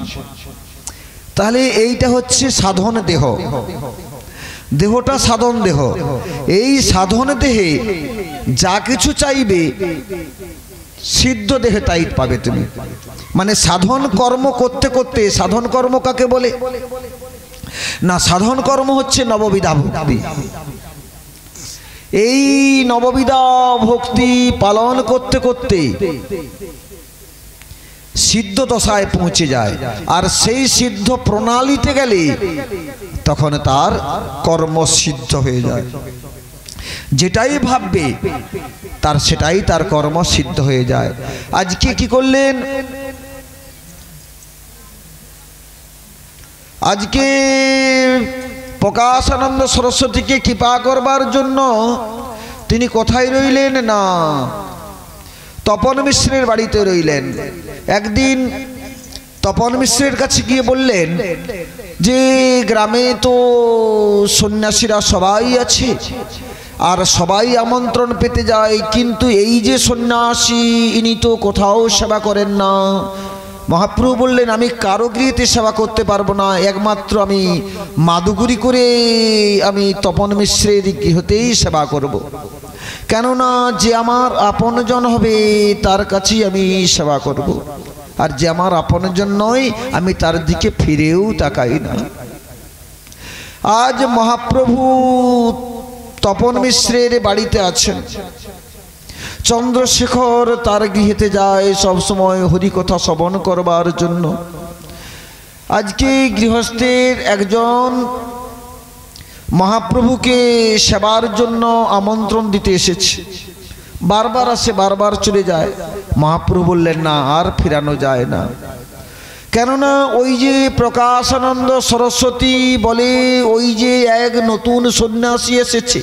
তাহলে এইটা হচ্ছে সাধন দেহ, দেহটা সাধন দেহ। এই সাধন দেহে যা কিছু চাইবে সিদ্ধ দেহে তাই পাবে তুমি। মানে সাধন কর্ম করতে করতে, সাধন কর্ম কাকে বলে না, সাধন কর্ম হচ্ছে নববিধা ভক্তি। এই নববিধা ভক্তি পালন করতে করতে সিদ্ধ দশায় পৌঁছে যায়, আর সেই সিদ্ধ প্রণালীতে গেলে তখন তার কর্ম সিদ্ধ হয়ে যায়। যেটাই ভাববে তার সেটাই তার কর্ম সিদ্ধ হয়ে যায়। আজকে কি করলেন, আজকে প্রকাশানন্দ সরস্বতীকে কৃপা করবার জন্য তিনি কোথায় রইলেন না, তপন মিশ্রের বাড়িতে রইলেন। একদিন তপন মিশ্রের কাছে গিয়ে বললেন যে গ্রামে তো সন্ন্যাসীরা সবাই আছে আর সবাই আমন্ত্রণ পেতে যায়, কিন্তু এই যে সন্ন্যাসী ইনি তো কোথাও সেবা করেন না। মহাপ্রভু বললেন আমি কারো গৃহেতে সেবা করতে পারবো না, একমাত্র আমি মাদুগুরি করে আমি তপন মিশ্রের গৃহতেই সেবা করব। কেননা যে আমার আপনজন হবে তার কাছেই আমি সেবা করব, আর যে আমার আপনজন নয় আমি তার দিকে ফিরেও তাকাই না। আজ মহাপ্রভু তপন মিশ্রের বাড়িতে আছেন। চন্দ্রশেখর তার গৃহেতে যায় সবসময় হরিকথা শ্রবণ করবার জন্য। আজকে গৃহস্থের একজন মহাপ্রভুকে সেবার জন্য আমন্ত্রণ দিতে এসেছে, বারবার আসে বারবার চলে যায়। মহাপ্রভু বললেন না, আর ফেরানো যায় না। কেননা ওই যে প্রকাশানন্দ সরস্বতী বলে ওই যে এক নতুন সন্ন্যাসী এসেছে,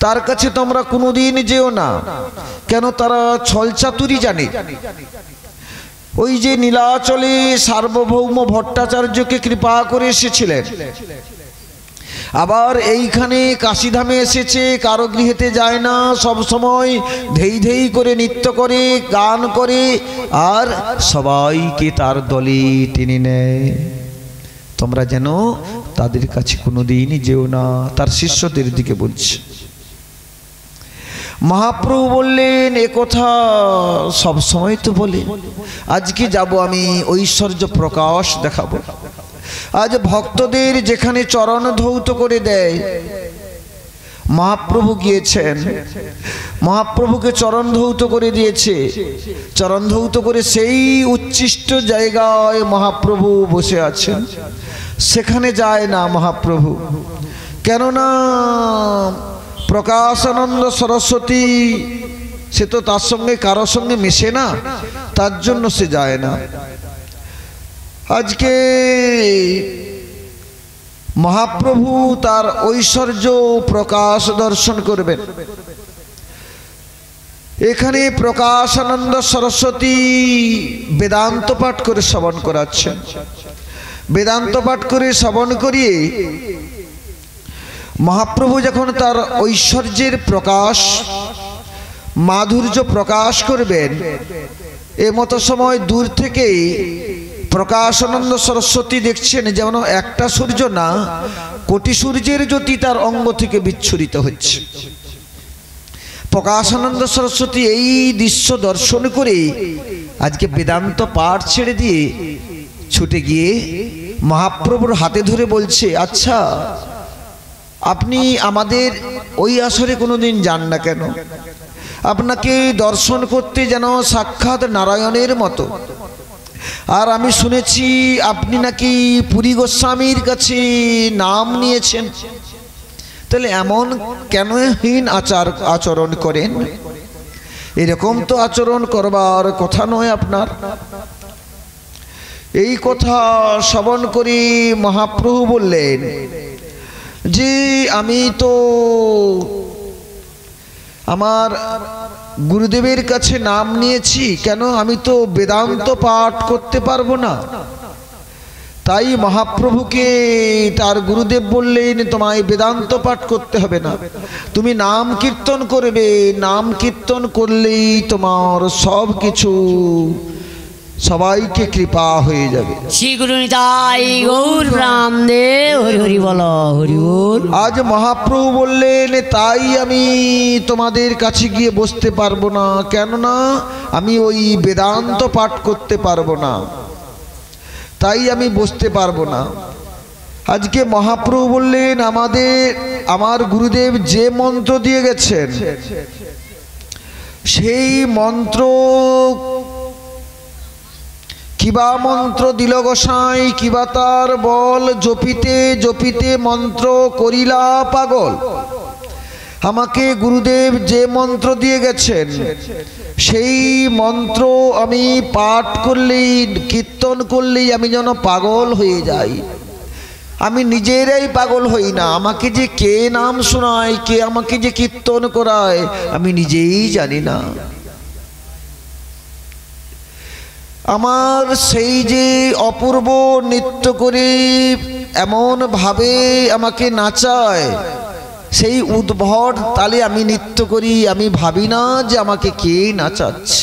তার কাছে তোমরা কোনোদিন যেও না। কেন? তারা ছলচাতুরি জানে। ওই যে নীলাচলে সার্বভৌম ভট্টাচার্যকে কৃপা করে এসেছিলেন, আবার এইখানে কাশীধামে এসেছে, কারো গৃহেতে যায় না, সব সময় ধেই ধেই করে নৃত্য করে, গান করে, আর সবাইকে তার দলে টেনে নেয়। তোমরা যেন তাদের কাছে কোনোদিন যেও না, তার শিষ্যদের দিকে বলছে। মহাপ্রভু বললেন এ কথা সব সময় তো বলে, আজকে যাব আমি ঐশ্বর্য প্রকাশ দেখাবো। আজ ভক্তদের যেখানে চরণ ধৌত করে দেয়, মহাপ্রভু গিয়েছেন, মহাপ্রভুকে চরণ ধৌত করে দিয়েছে। চরণ ধৌত করে সেই উচ্ছিষ্ট জায়গায় মহাপ্রভু বসে আছেন, সেখানে যায় না মহাপ্রভু। কেননা প্রকাশানন্দ সরস্বতী সে তো তার সঙ্গে কারোর সঙ্গে মেশে না, তার জন্য সে যায় না। আজকে মহাপ্রভু তার ঐশ্বর্য প্রকাশ দর্শন করবেন। এখানে প্রকাশানন্দ সরস্বতী বেদান্ত পাঠ করে শ্রবণ করাচ্ছেন। বেদান্ত পাঠ করে শ্রবণ করিয়ে মহাপ্রভু যখন তার ঐশ্বর্যের প্রকাশ মাধুর্য প্রকাশ করবেন, এমতো সময় দূর থেকে প্রকাশানন্দ সরস্বতী দেখছেন যেমন একটা সূর্য না, কোটি সূর্যের জ্যোতি তার অঙ্গ থেকে বিচ্ছুরিত হচ্ছে। প্রকাশানন্দ সরস্বতী এই দৃশ্য দর্শন করে আজকে বেদান্ত পাঠ ছেড়ে দিয়ে ছুটে গিয়ে মহাপ্রভুর হাতে ধরে বলছে, আচ্ছা আপনি আমাদের ওই আসরে কোনোদিন যান না কেন? আপনাকে দর্শন করতে যেন সাক্ষাৎ নারায়ণের মতো। আর আমি শুনেছি আপনি নাকি পুরী গোস্বামীর কাছে নাম নিয়েছেন, তাহলে এমন কেন হীন আচরণ করেন? এরকম তো আচরণ করবার কথা নয় আপনার। এই কথা শ্রবণ করে মহাপ্রভু বললেন যে আমি তো আমার গুরুদেবের কাছে নাম নিয়েছি, কেন? আমি তো বেদান্ত পাঠ করতে পারবো না। তাই মহাপ্রভুকে তার গুরুদেব বললেন তোমায় বেদান্ত পাঠ করতে হবে না, তুমি নাম কীর্তন করবে, নাম কীর্তন করলেই তোমার সব কিছু সবাইকে কৃপা হয়ে যাবে। শ্রী গুরু নিতাই গৌর রামদেব হরি হরি বল হরি বল। আজ মহাপ্রভু বললেন তাই আমি তোমাদের কাছে গিয়ে বসতে পারবো না, কেননা আমি ওই বেদান্ত পাঠ করতে পারবো না, তাই আমি বসতে পারবো না। আজকে মহাপ্রভু বললেন আমার গুরুদেব যে মন্ত্র দিয়ে গেছেন সেই মন্ত্র কিবা মন্ত্র দিল গোসাই, কিবা তার বল জপিতে জপিতে মন্ত্র করিলা পাগল। আমাকে গুরুদেব যে মন্ত্র দিয়ে গেছেন সেই মন্ত্র আমি পাঠ করলেই কীর্তন করলেই আমি যেন পাগল হয়ে যাই। আমি নিজেরাই পাগল হই না, আমাকে যে কে নাম শোনায়, কে আমাকে যে কীর্তন করায়, আমি নিজেই জানি না। আমার সেই যে অপূর্ব নৃত্য করে এমন ভাবে আমাকে নাচায়, সেই উদ্ভট তালে আমি নৃত্য করি, আমি ভাবি না যে আমাকে কে নাচাচ্ছে।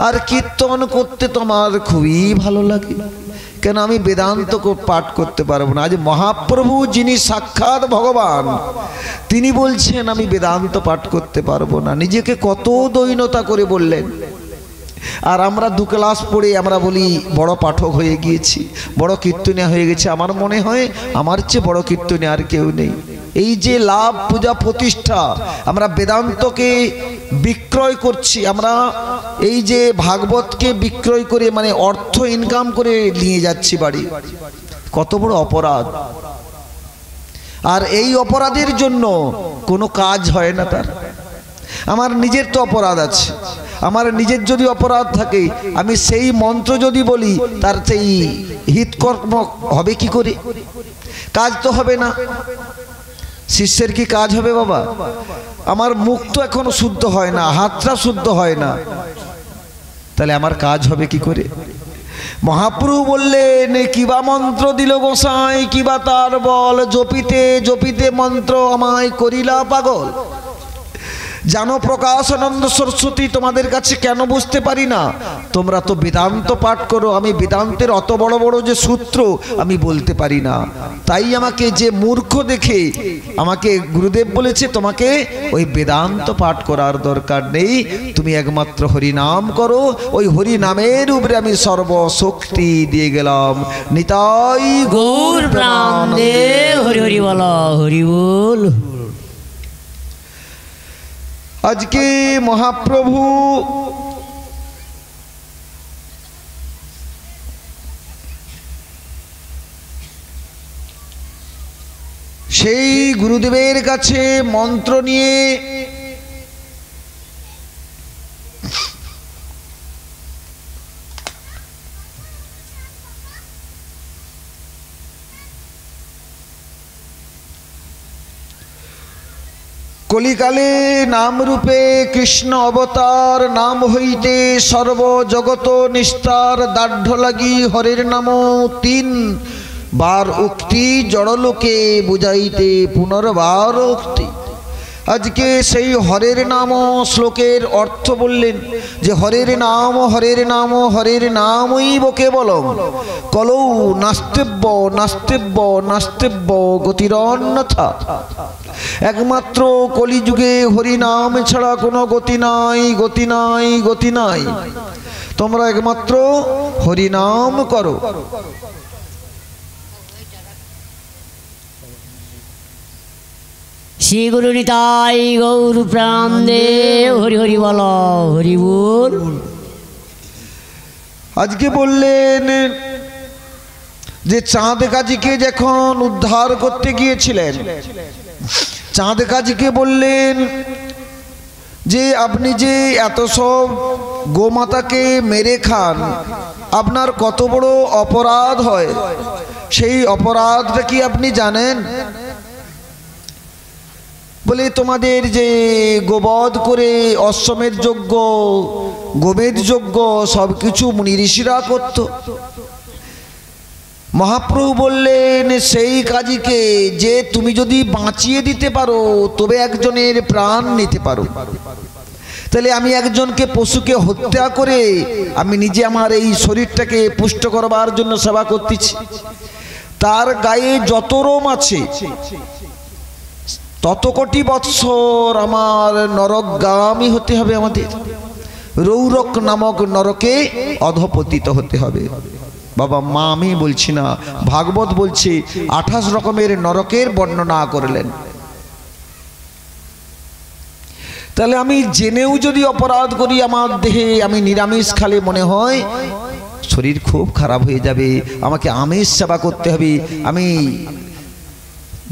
আর কীর্তন করতে তো আমার খুবই ভালো লাগে, কেন আমি বেদান্ত পাঠ করতে পারবো না। আজ মহাপ্রভু যিনি সাক্ষাৎ ভগবান, তিনি বলছেন আমি বেদান্ত পাঠ করতে পারবো না। নিজেকে কত দৈনতা করে বললেন। আর আমরা 2 ক্লাস পড়ে আমরা বলি বড় পাঠক হয়ে গিয়েছি, বড় কীর্তনিয়া হয়ে গেছে। আমার মনে হয় আমার চেয়ে বড় কীর্তনিয়া আর কেউ নেই। এই যে লাভ, পূজা, প্রতিষ্ঠা, আমরা বেদান্তকে বিক্রয় করছি, আমরা এই যে ভাগবতকে বিক্রয় করে মানে অর্থ ইনকাম করে নিয়ে যাচ্ছি বাড়ি, কত বড় অপরাধ। আর এই অপরাধের জন্য কোনো কাজ হয় না তার। আমার নিজের তো অপরাধ আছে, আমার নিজের যদি অপরাধ থাকে, আমি সেই মন্ত্র যদি বলি, তার সেই হিতকর্ম হবে কি করে? কাজ তো হবে না। শিষ্যের কি কাজ হবে বাবা? আমার মুখ তো এখনো শুদ্ধ হয় না, হাতটা শুদ্ধ হয় না, তাহলে আমার কাজ হবে কি করে? মহাপ্রভু বললেন, কিবা মন্ত্র দিল গোসাই, কিবা তার বল, জপিতে জপিতে মন্ত্র আমায় করিলা পাগল। জানো প্রকাশানন্দ সরস্বতী, তোমাদের কাছে কেন বুঝতে পারি না? তোমরা তো বেদান্ত পাঠ করো, আমি বেদান্তের অত বড় বড় যে সূত্র আমি বলতে পারি না। তাই আমাকে যে মূর্খ দেখে আমাকে গুরুদেব বলেছে, তোমাকে ওই বেদান্ত পাঠ করার দরকার নেই, তুমি একমাত্র হরিনাম করো। ওই হরিনামের উপরে আমি সর্বশক্তি দিয়ে গেলাম। নিতাই গৌর প্রাণদেব, হরি হরি বল, হরি বল। আজকে মহাপ্রভু সেই গুরুদেবের কাছে মন্ত্র নিয়ে কলিকালে নাম রূপে কৃষ্ণ অবতার, নাম হইতে সর্বজগত নিস্তার, দাঢ় লাগি হরের নাম 3 বার উক্তি, জড়লোকে বুঝাইতে পুনর্বার উক্তি। আজকে সেই হরের নাম শ্লোকের অর্থ বললেন যে হরের নাম হরের নাম হরের নামই কেবলম, কলৌ নাস্তিব্য নাস্তিব্য নাস্তিব্য গতিরন্যথা। একমাত্র কলিযুগে হরিনাম ছাড়া কোনো গতি নাই, গতি নাই, গতি নাই। তোমরা একমাত্র হরিনাম করো। শ্রী গুরু নিতাই গৌর প্রাণদেব, হরি হরি বল, হরি বল। আজকে বললেন যে চাঁদ কাজীকে যখন উদ্ধার করতে গিয়েছিলেন, চাঁদ কাজীকে বললেন যে আপনি যে এত সব গোমাতাকে মেরে খান, আপনার কত বড় অপরাধ হয়, সেই অপরাধটা কি আপনি জানেন? বলে তোমাদের যে গোবধ করে অশ্বমেধ যজ্ঞ, গোমেধ যজ্ঞ সব কিছু মুনি ঋষিরা করত। মহাপ্রভু বললেন সেই কাজীকে যে তুমি যদি বাঁচিয়ে দিতে পারো তবে একজনের প্রাণ নিতে পারো। তাহলে আমি একজনকে পশুকে হত্যা করে আমি নিজে আমার এই শরীরটাকে পুষ্ট করবার জন্য সেবা করতেছি। তার গায়ে যত রোম আছে তত কোটি বৎসর আমার নরকগামী হতে হবে, আমাদের রৌরক নামক নরকে অধপতিত হতে হবে। বাবা মা আমি বলছি না, ভাগবত বলছে 28 রকমের নরকের বর্ণনা করলেন। তাহলে আমি জেনেও যদি অপরাধ করি, আমার দেহে আমি নিরামিষ খালে মনে হয় শরীর খুব খারাপ হয়ে যাবে, আমাকে আমিষ সেবা করতে হবে। আমি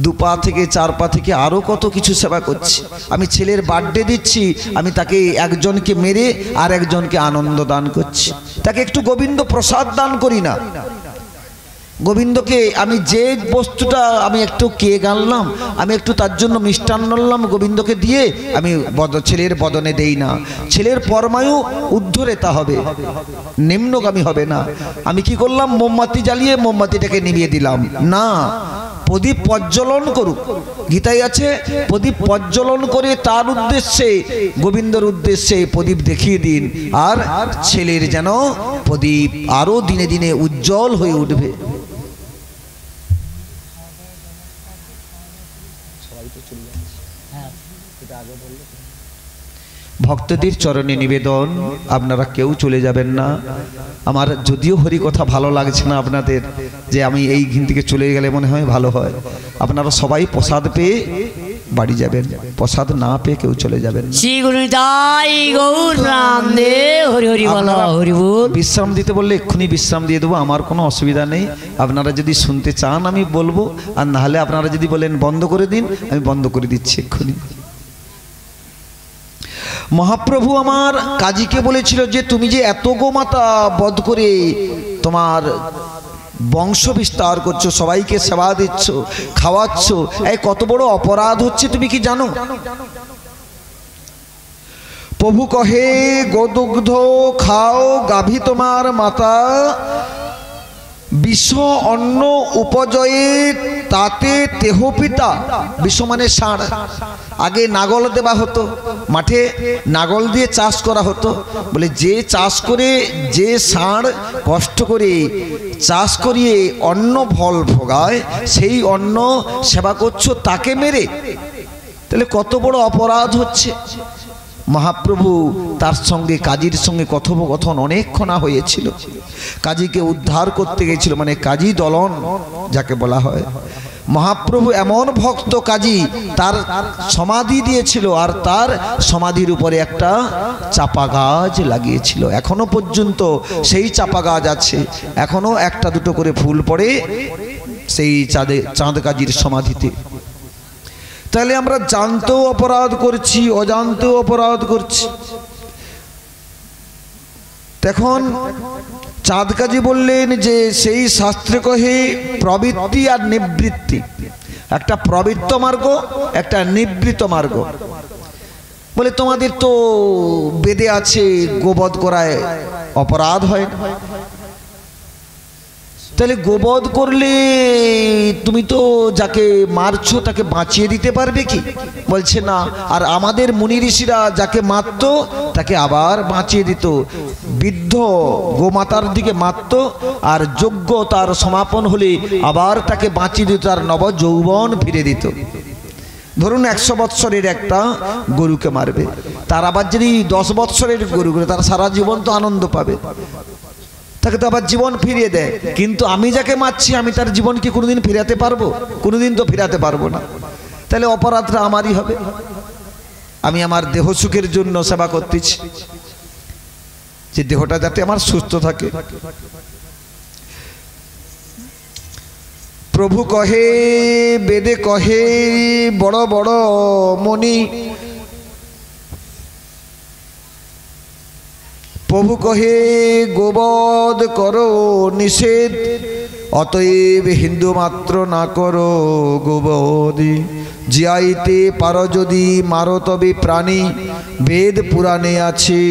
2 পা থেকে 4 পা থেকে আরো কত কিছু সেবা করছি। আমি ছেলের বার্থডে দিচ্ছি, আমি তাকে একজনকে মেরে আর একজনকে আনন্দ দান করছি, তাকে একটু গোবিন্দ প্রসাদ দান করি না। গোবিন্দকে আমি যে বস্তুটা আমি একটু কে গানলাম, আমি একটু তার জন্য মিষ্টান্ন আনলাম গোবিন্দকে দিয়ে, আমি ছেলের বদনে দেই না। ছেলের পরমায়ু ঊর্ধ্বরেতা হবে, নিম্নগামী হবে না। আমি কি করলাম, মোমবাতি জ্বালিয়ে মোমবাতিটাকে নিভিয়ে দিলাম না, প্রদীপ প্রজ্বলন করুক। গীতায় আছে প্রদীপ প্রজ্বলন করে তার উদ্দেশ্যে, গোবিন্দর উদ্দেশ্যে প্রদীপ দেখিয়ে দিন, আর ছেলের যেন প্রদীপ আরো দিনে দিনে উজ্জ্বল হয়ে উঠবে। ভক্তদের চরণে নিবেদন, আপনারা কেউ চলে যাবেন না। আমার যদিও হরি কথা ভালো লাগছে না আপনাদের, যে আমি এইখান থেকে চলে গেলে মনে হয় ভালো হয়, আপনারা সবাই প্রসাদ পেয়ে বাড়ি যাবেন, প্রসাদ না পেয়ে কেউ চলে যাবেন। শ্রী গুরু তাই গৌর রামদেব, হরি হরি বলো, হরি বল। বিশ্রাম দিতে বললে এক্ষুনি বিশ্রাম দিয়ে দেবো, আমার কোনো অসুবিধা নেই। আপনারা যদি শুনতে চান আমি বলবো, আর না হলে আপনারা যদি বলেন বন্ধ করে দিন, আমি বন্ধ করে দিচ্ছি এক্ষুনি। মহাপ্রভু আমার কাজীকে বলেছিল যে তুমি যে এত গোমাতা বধ করে তোমার বংশ বিস্তার করছো, সবাইকে সেবা দিচ্ছ, খাওয়াচ্ছ, এই কত বড় অপরাধ হচ্ছে তুমি কি জানো? প্রভু কহে গোদুগ্ধ খাও গাভী তোমার মাতা, বিষ অন্ন উপজয়ে তাতে তেহ পিতা। বিষ মানে ষাঁড়। আগে নাগল দেওয়া হতো, মাঠে নাগল দিয়ে চাষ করা হতো, বলে যে চাষ করে, যে ষাঁড় কষ্ট করে চাষ করিয়ে অন্ন ফল ভোগায়, সেই অন্ন সেবা করছো তাকে মেরে, তাহলে কত বড় অপরাধ হচ্ছে। মহাপ্রভু তার সঙ্গে কাজীর সঙ্গে কথোপকথন অনেকক্ষণা হয়েছিল। কাজীকে উদ্ধার করতে গেছিল, মানে কাজী দলন যাকে বলা হয়। মহাপ্রভু এমন ভক্ত কাজী, তার সমাধি দিয়েছিল, আর তার সমাধির উপরে একটা চাপা গাছ লাগিয়েছিল। এখনো পর্যন্ত সেই চাপা গাছ আছে, এখনো একটা দুটো করে ফুল পড়ে সেই চাঁদ কাজীর সমাধিতে। তাহলে আমরা জানতেও অপরাধ করছি, অজান্তেও অপরাধ করছি। তখন চাঁদ কাজী বললেন যে সেই শাস্ত্রে কহে প্রবৃত্তি আর নিবৃত্তি, একটা প্রবৃত্ত মার্গ, একটা নিবৃত্ত মার্গ। বলে তোমাদের তো বেদে আছে গোবধ করায় অপরাধ হয় না, তাহলে গোবধ করলে তুমি তো যাকে মারছো তাকে বাঁচিয়ে দিতে পারবে কি? বলছে না। আর আমাদের মুনি ঋষিরা যাকে মারত তাকে আবার বাঁচিয়ে দিত, বৃদ্ধ গোমাতার দিকে মারত, আর যজ্ঞ তার সমাপন হলে আবার তাকে বাঁচিয়ে দিত, তার নব যৌবন ফিরে দিত। ধরুন 100 বৎসরের একটা গরুকে মারবে, তার আবার যদি 10 বৎসরের গরু করে, তার সারা জীবন তো আনন্দ পাবে, তাকে তো আবার জীবন ফিরিয়ে দেয়। কিন্তু আমি যাকে মারছি, আমি তার জীবন কি কোনোদিন ফিরাতে পারবো? কোনোদিন তো ফিরাতে পারবো না। তাহলে অপরাধটা আমারই হবে। আমি আমার দেহ সুখের জন্য সেবা করতেছি, যে দেহটা যাতে আমার সুস্থ থাকে। প্রভু কহে, বেদে কহে বড় বড় মণি, প্রভু কহে গোবধ করো নিষেধ, অতএব হিন্দু মাত্র না করো গোবধি। জিয়াইতে পারো যদি মারো তবে প্রাণী, বেদ পুরাণে আছে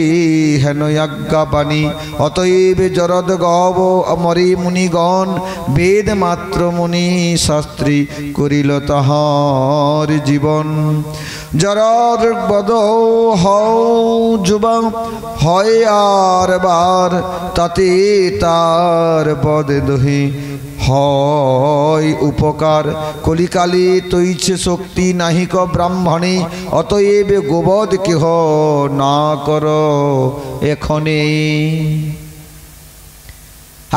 হেন আজ্ঞাবাণী। অতএব জরদ গব মরে মুনিগণ, বেদ মাত্র মুনি শাস্ত্রী করিল তাহার জীবন। জরর বদ হও যুবা হয় আর বার, তাতে তার বদে দহি হয় উপকার। কলিকালে তৈছে শক্তি নাহিক ব্রাহ্মণে, অতএব গোবধ কেহ না কর এখনে।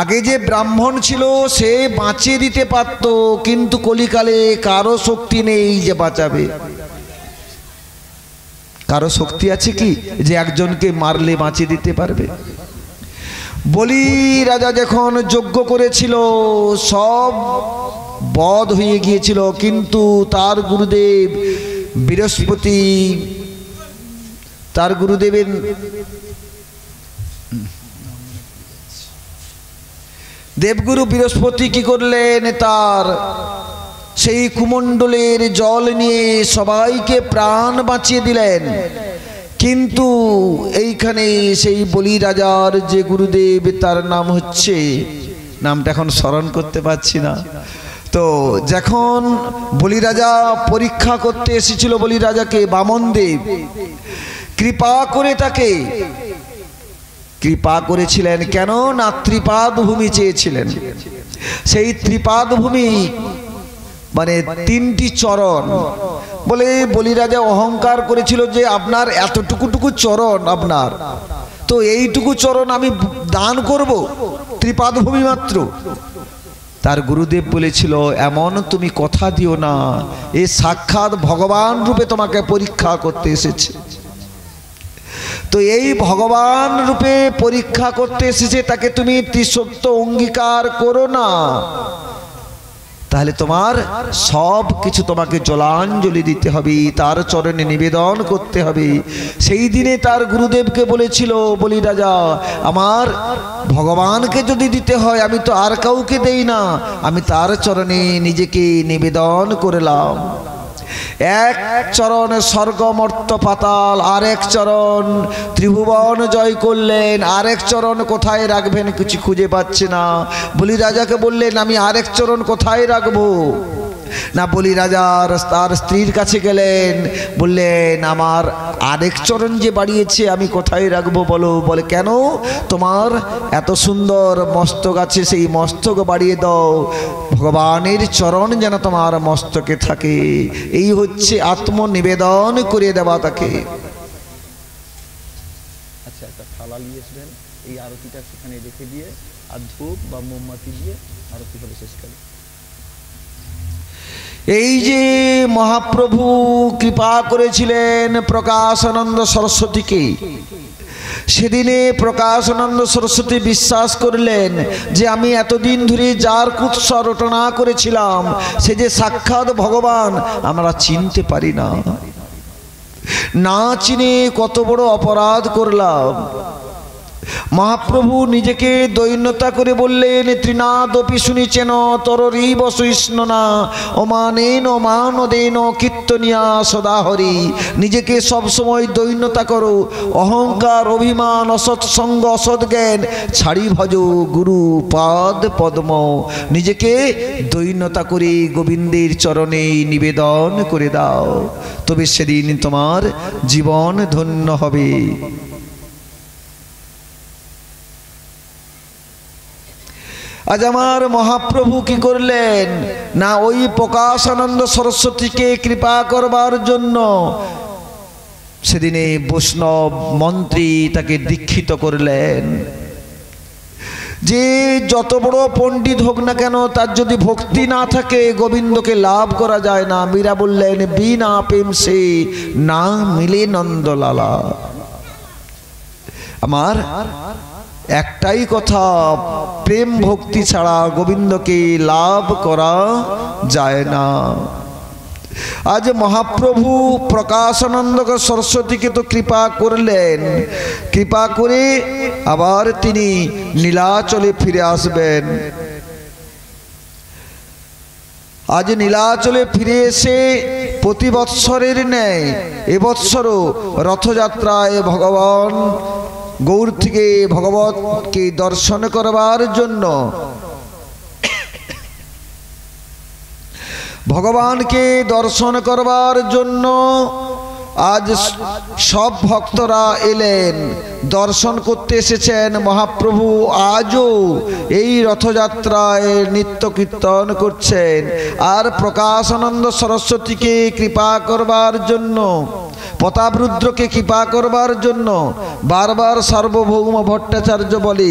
আগে যে ব্রাহ্মণ ছিল সে বাঁচিয়ে দিতে পারত, কিন্তু কলিকালে কারো শক্তি নেই যে বাঁচাবে। কারো শক্তি আছে কি যে একজনকে মারলে বাঁচিয়ে দিতে পারবে? বলি রাজা যখন যজ্ঞ করেছিল সব বধ হয়ে গিয়েছিল, কিন্তু তার গুরুদেব বৃহস্পতি, তার গুরুদেবের দেবগুরু বৃহস্পতি কি করলেন, তার সেই কুমণ্ডলের জল নিয়ে সবাইকে প্রাণ বাঁচিয়ে দিলেন। কিন্তু এইখানে সেই বলি রাজার যে গুরুদেব, তার নাম হচ্ছে, নামটা এখন স্মরণ করতে পারছি না, তো যখন বলি রাজা পরীক্ষা করতে এসেছিল বলি রাজাকে, বামনদেব কৃপা করে তাকে কৃপা করেছিলেন। কেন না, ত্রিপাদ ভূমি চেয়েছিলেন। সেই ত্রিপাদ ভূমি মানে তিনটি চরণ বলে বলি রাজা অহংকার করেছিল যে আপনার এতটুকুটুকু চরণ আপনার, তো এইটুকু চরণ আমি দান করব, ত্রিপাদ ভূমি মাত্র। তার গুরুদেব বলেছিল, এমন তুমি কথা দিও না, এ সাক্ষাৎ ভগবান রূপে তোমাকে পরীক্ষা করতে এসেছে। তো এই ভগবান রূপে পরীক্ষা করতে এসেছে, তাকে তুমি ত্রিসত্য অঙ্গীকার করো না, তাহলে তোমার সব কিছু তোমাকে জলাঞ্জলি দিতে হবে, তার চরণে নিবেদন করতে হবে। সেই দিনে তার গুরুদেবকে বলেছিল বলি রাজা, আমার ভগবানকে যদি দিতে হয় আমি তো আর কাউকে দেই না, আমি তার চরণে নিজেকে নিবেদন করলাম। এক চরণ স্বর্গ মর্ত পাতাল, আরেক চরণ ত্রিভুবন জয় করলেন, আরেক চরণ কোথায় রাখবেন কিছু খুঁজে পাচ্ছে না। বলি রাজাকে বললেন, আমি আরেক চরণ কোথায় রাখবো না, বলি রাজার তার স্ত্রীর কাছে গেলেন, বললেন আমার আরেক চরণ যে বাড়িয়েছে আমি কোথায় রাখবো বলো। বলে কেন, তোমার এত সুন্দর মস্তক আছে, সেই মস্তক বাড়িয়ে দাও, ভগবানের চরণ যেন তোমার মস্তকে থাকে। এই হচ্ছে আত্মনিবেদন করে দেওয়া তাকে। আচ্ছা, একটা থালা নিয়ে আসবেন, এই আরতিটা সেখানে রেখে দিয়ে আর ধূপ বা মোমবাতি দিয়ে আরতি করে শেষ করি। এই যে মহাপ্রভু কৃপা করেছিলেন প্রকাশানন্দ সরস্বতীকে, সেদিনে প্রকাশানন্দ সরস্বতী বিশ্বাস করলেন যে আমি এতদিন ধরে যার কুৎস রটনা করেছিলাম সে যে সাক্ষাৎ ভগবান, আমরা চিনতে পারি না, না চিনে কত বড় অপরাধ করলাম। মহাপ্রভু নিজেকে দৈন্যতা করে বললেন, ত্রিনাদপি শুনিছেন তররি বসুষ্ণনা অমানেন অমানদেন কীর্তনিয়া সদাহরি। নিজেকে সবসময় দৈন্যতা করো, অহংকার অভিমান অসৎসঙ্গ অসৎ জ্ঞান ছাড়ি ভজ গুরু পাদ পদ্ম। নিজেকে দৈন্যতা করে গোবিন্দের চরণে নিবেদন করে দাও, তবে সেদিন তোমার জীবন ধন্য হবে। আজ আমার মহাপ্রভু কি করলেন না, ওই প্রকাশানন্দ সরস্বতীকে কৃপা করবার জন্য সেদিনে বৈষ্ণব মন্ত্রী তাকে দীক্ষিত করলেন যে যত বড় পণ্ডিত হোক না কেন, তার যদি ভক্তি না থাকে গোবিন্দকে লাভ করা যায় না। মীরা বললেন, বিনা প্রেম সে না মিলে নন্দলালা। আমার একটাই কথা, প্রেম ভক্তি ছাড়া গোবিন্দকে লাভ করা যায় না। আজ মহাপ্রভু প্রকাশানন্দ সরস্বতীকে তো কৃপা করলেন, কৃপা করে আবার তিনি নীলাচলে ফিরে আসবেন। আজ নীলাচলে ফিরে এসে প্রতি বৎসরের ন্যায় এবৎসরও রথযাত্রায় ভগবান গৌর থেকে ভগবতকে দর্শন করবার জন্য, ভগবানকে দর্শন করবার জন্য আজ সব ভক্তরা এলেন, দর্শন করতে এসেছেন। মহাপ্রভু আজও এই রথযাত্রায় নিত্য কীর্তন করছেন। আর প্রকাশানন্দ সরস্বতীকে কৃপা করবার জন্য, প্রতাপরুদ্রকে কৃপা করবার জন্য বারবার সার্বভৌম ভট্টাচার্য বলে,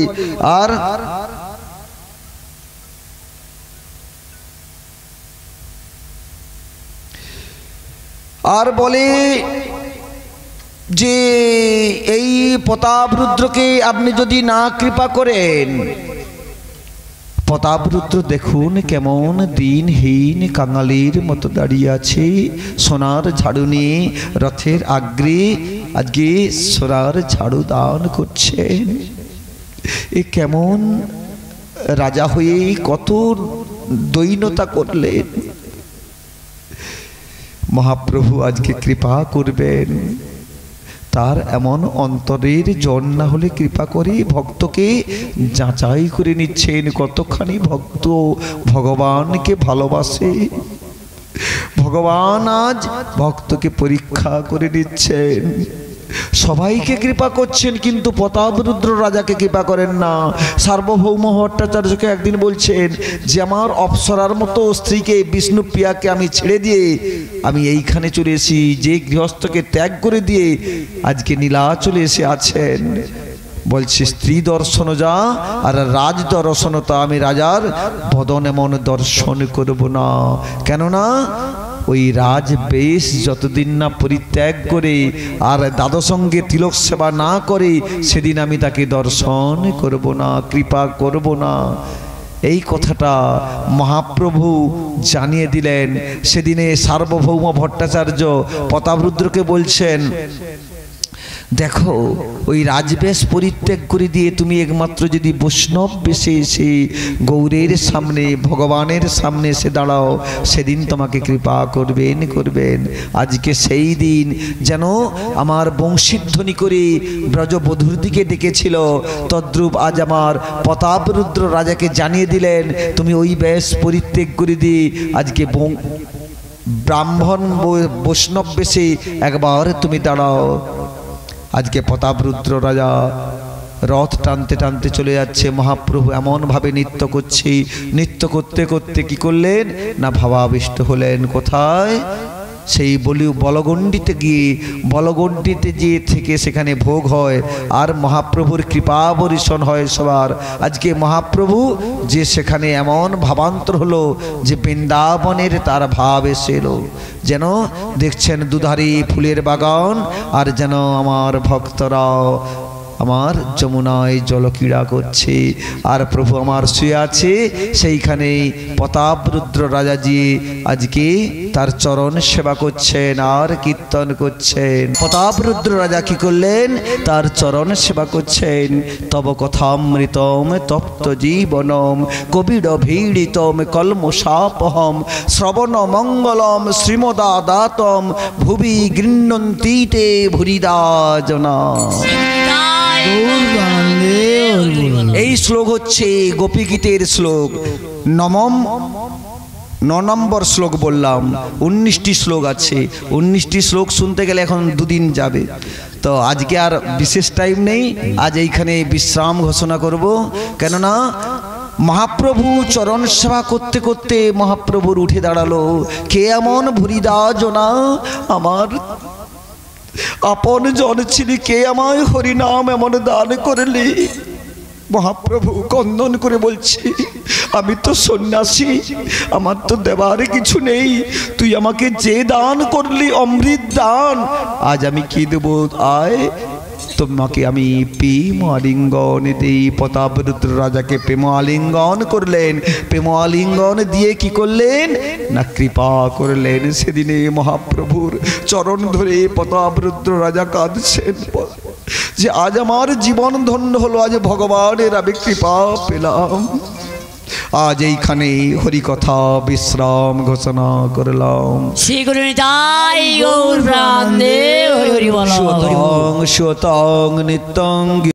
আর বলে যে এই প্রতাপরুদ্রকে আপনি যদি না কৃপা করেন, প্রতাপরুদ্র দেখুন কেমন দিনহীন কাঙালির মতো দাঁড়িয়ে আছে, সোনার ঝাড়ু নিয়ে রথের আগ্রে আজকে সোনার ঝাড়ু দান করছেন। এ কেমন রাজা হয়েই কত দৈন্যতা করলেন। মহাপ্রভু আজকে কৃপা করবেন, তার এমন অন্তরের জন না হলে কৃপা করে ভক্তকে যাচাই করে নিচ্ছেন কতখানি ভক্ত ভগবানকে ভালোবাসে। ভগবান আজ ভক্তকে পরীক্ষা করে নিচ্ছেন। সবাইকে কৃপা করছেন কিন্তু প্রতাপরুদ্র রাজাকে কৃপা করেন না। সার্বভৌম ভট্টাচার্যকে একদিন বলছেন যে আমার অপ্সরার মতো স্ত্রীকে বিষ্ণুপ্রিয়াকে আমি ছেড়ে দিয়ে আমি এইখানে চলে এসেছি, যে গৃহস্থকে ত্যাগ করে দিয়ে আজকে নীলাচলে এসে আছেন। বলছি স্ত্রী দর্শন যা আর রাজ দর্শন তা, আমি রাজার বদন এমন দর্শন করব না। কেননা ওই রাজ বেশ যতদিন না পরিত্যাগ করে আর দ্বাদশঙ্গে তিলক সেবা না করে সেদিন আমি তাকে দর্শন করব না, কৃপা করব না। এই কথাটা মহাপ্রভু জানিয়ে দিলেন। সেদিনে সার্বভৌম ভট্টাচার্য প্রতাপরুদ্রকে বলছেন, দেখো ওই রাজবেশ পরিত্যাগ করে দিয়ে তুমি একমাত্র যদি বৈষ্ণব বেশে এসে গৌরের সামনে ভগবানের সামনে এসে দাঁড়াও, সেদিন তোমাকে কৃপা করবেন। আজকে সেই দিন যেন আমার বংশীধ্বনি করে ব্রজবধূর দিকে ডেকেছিল, তদ্রূপ আজ আমার প্রতাপরুদ্র রাজাকে জানিয়ে দিলেন তুমি ওই বেশ পরিত্যাগ করে দিয়ে আজকে ব্রাহ্মণ বৈষ্ণব বেশে একবার তুমি দাঁড়াও। আজকে প্রতাপরুদ্র রাজা রথ টানতে টানতে চলে যাচ্ছে। মহাপ্রভু এমনভাবে নৃত্য করছে, নৃত্য করতে করতে কি করলেন না ভাবাবিষ্ট হলেন। কোথায়? সেই বলগণ্ডিতে গিয়ে, বলগণ্ডিতে গিয়ে থেকে সেখানে ভোগ হয় আর মহাপ্রভুর কৃপা বর্ষণ হয় সবার। আজকে মহাপ্রভু যে সেখানে এমন ভাবান্তর হলো যে বৃন্দাবনের তার ভাব এসে এলো, যেন দেখছেন দুধারে ফুলের বাগান আর যেন আমার ভক্তরা আমার যমুনায় জলক্রীড়া করছে আর প্রভু আমার শুয়ে আছে সেইখানে। প্রতাপরুদ্র রাজাজি আজকে তার চরণ সেবা করছেন আর কীর্তন করছেন। প্রতাপরুদ্র রাজা কি করলেন? তার চরণ সেবা করছেন। তব কথামৃতম তপ্ত জীবনম কবিড ভীড়িতম কলমশাপহম শ্রবণ মঙ্গলম শ্রীমদাদাতম ভুবি গৃহন্তীতে ভুরিদা জনা। এই শ্লোক হচ্ছে গোপী গীতের শ্লোক। 9 নম্বর শ্লোক বললাম, 19টি শ্লোক আছে। 19টি শ্লোক শুনতে গেলে এখন 2 দিন যাবে। তো আজকে আর বিশেষ টাইম নেই, আজ এইখানে বিশ্রাম ঘোষণা করব। কেননা মহাপ্রভু চরণ সেবা করতে করতে মহাপ্রভুর উঠে দাঁড়ালো কে এমন ভুরিদা জনা, আমার আপন জন ছিলি, কে আমায় হরিনাম এমন দান করলি। মহাপ্রভু কন্দন করে বলছি আমি তো সন্ন্যাসী, আমার তো দেবার কিছু নেই, তুই আমাকে যে দান করলি অমৃত দান, আজ আমি কি দেব? আয় তোমাকে আমি প্রেম আলিঙ্গন দিই। প্রতাপরুদ্র রাজাকে প্রেম আলিঙ্গন করলেন। প্রেম আলিঙ্গন দিয়ে কি করলেন না কৃপা করলেন। সেদিনে মহাপ্রভুর চরণ ধরে প্রতাপরুদ্র রাজা কাঁদছেন যে আজ আমার জীবন ধন্য হলো, আজ ভগবানের আমি কৃপা পেলাম। আজ এইখানে হরিকথা বিশ্রাম ঘোষণা করলাম। শ্রী গুরু নিতাই গৌর প্রাণদেব হরি হরি বল। সুতং সুতং নিত্যং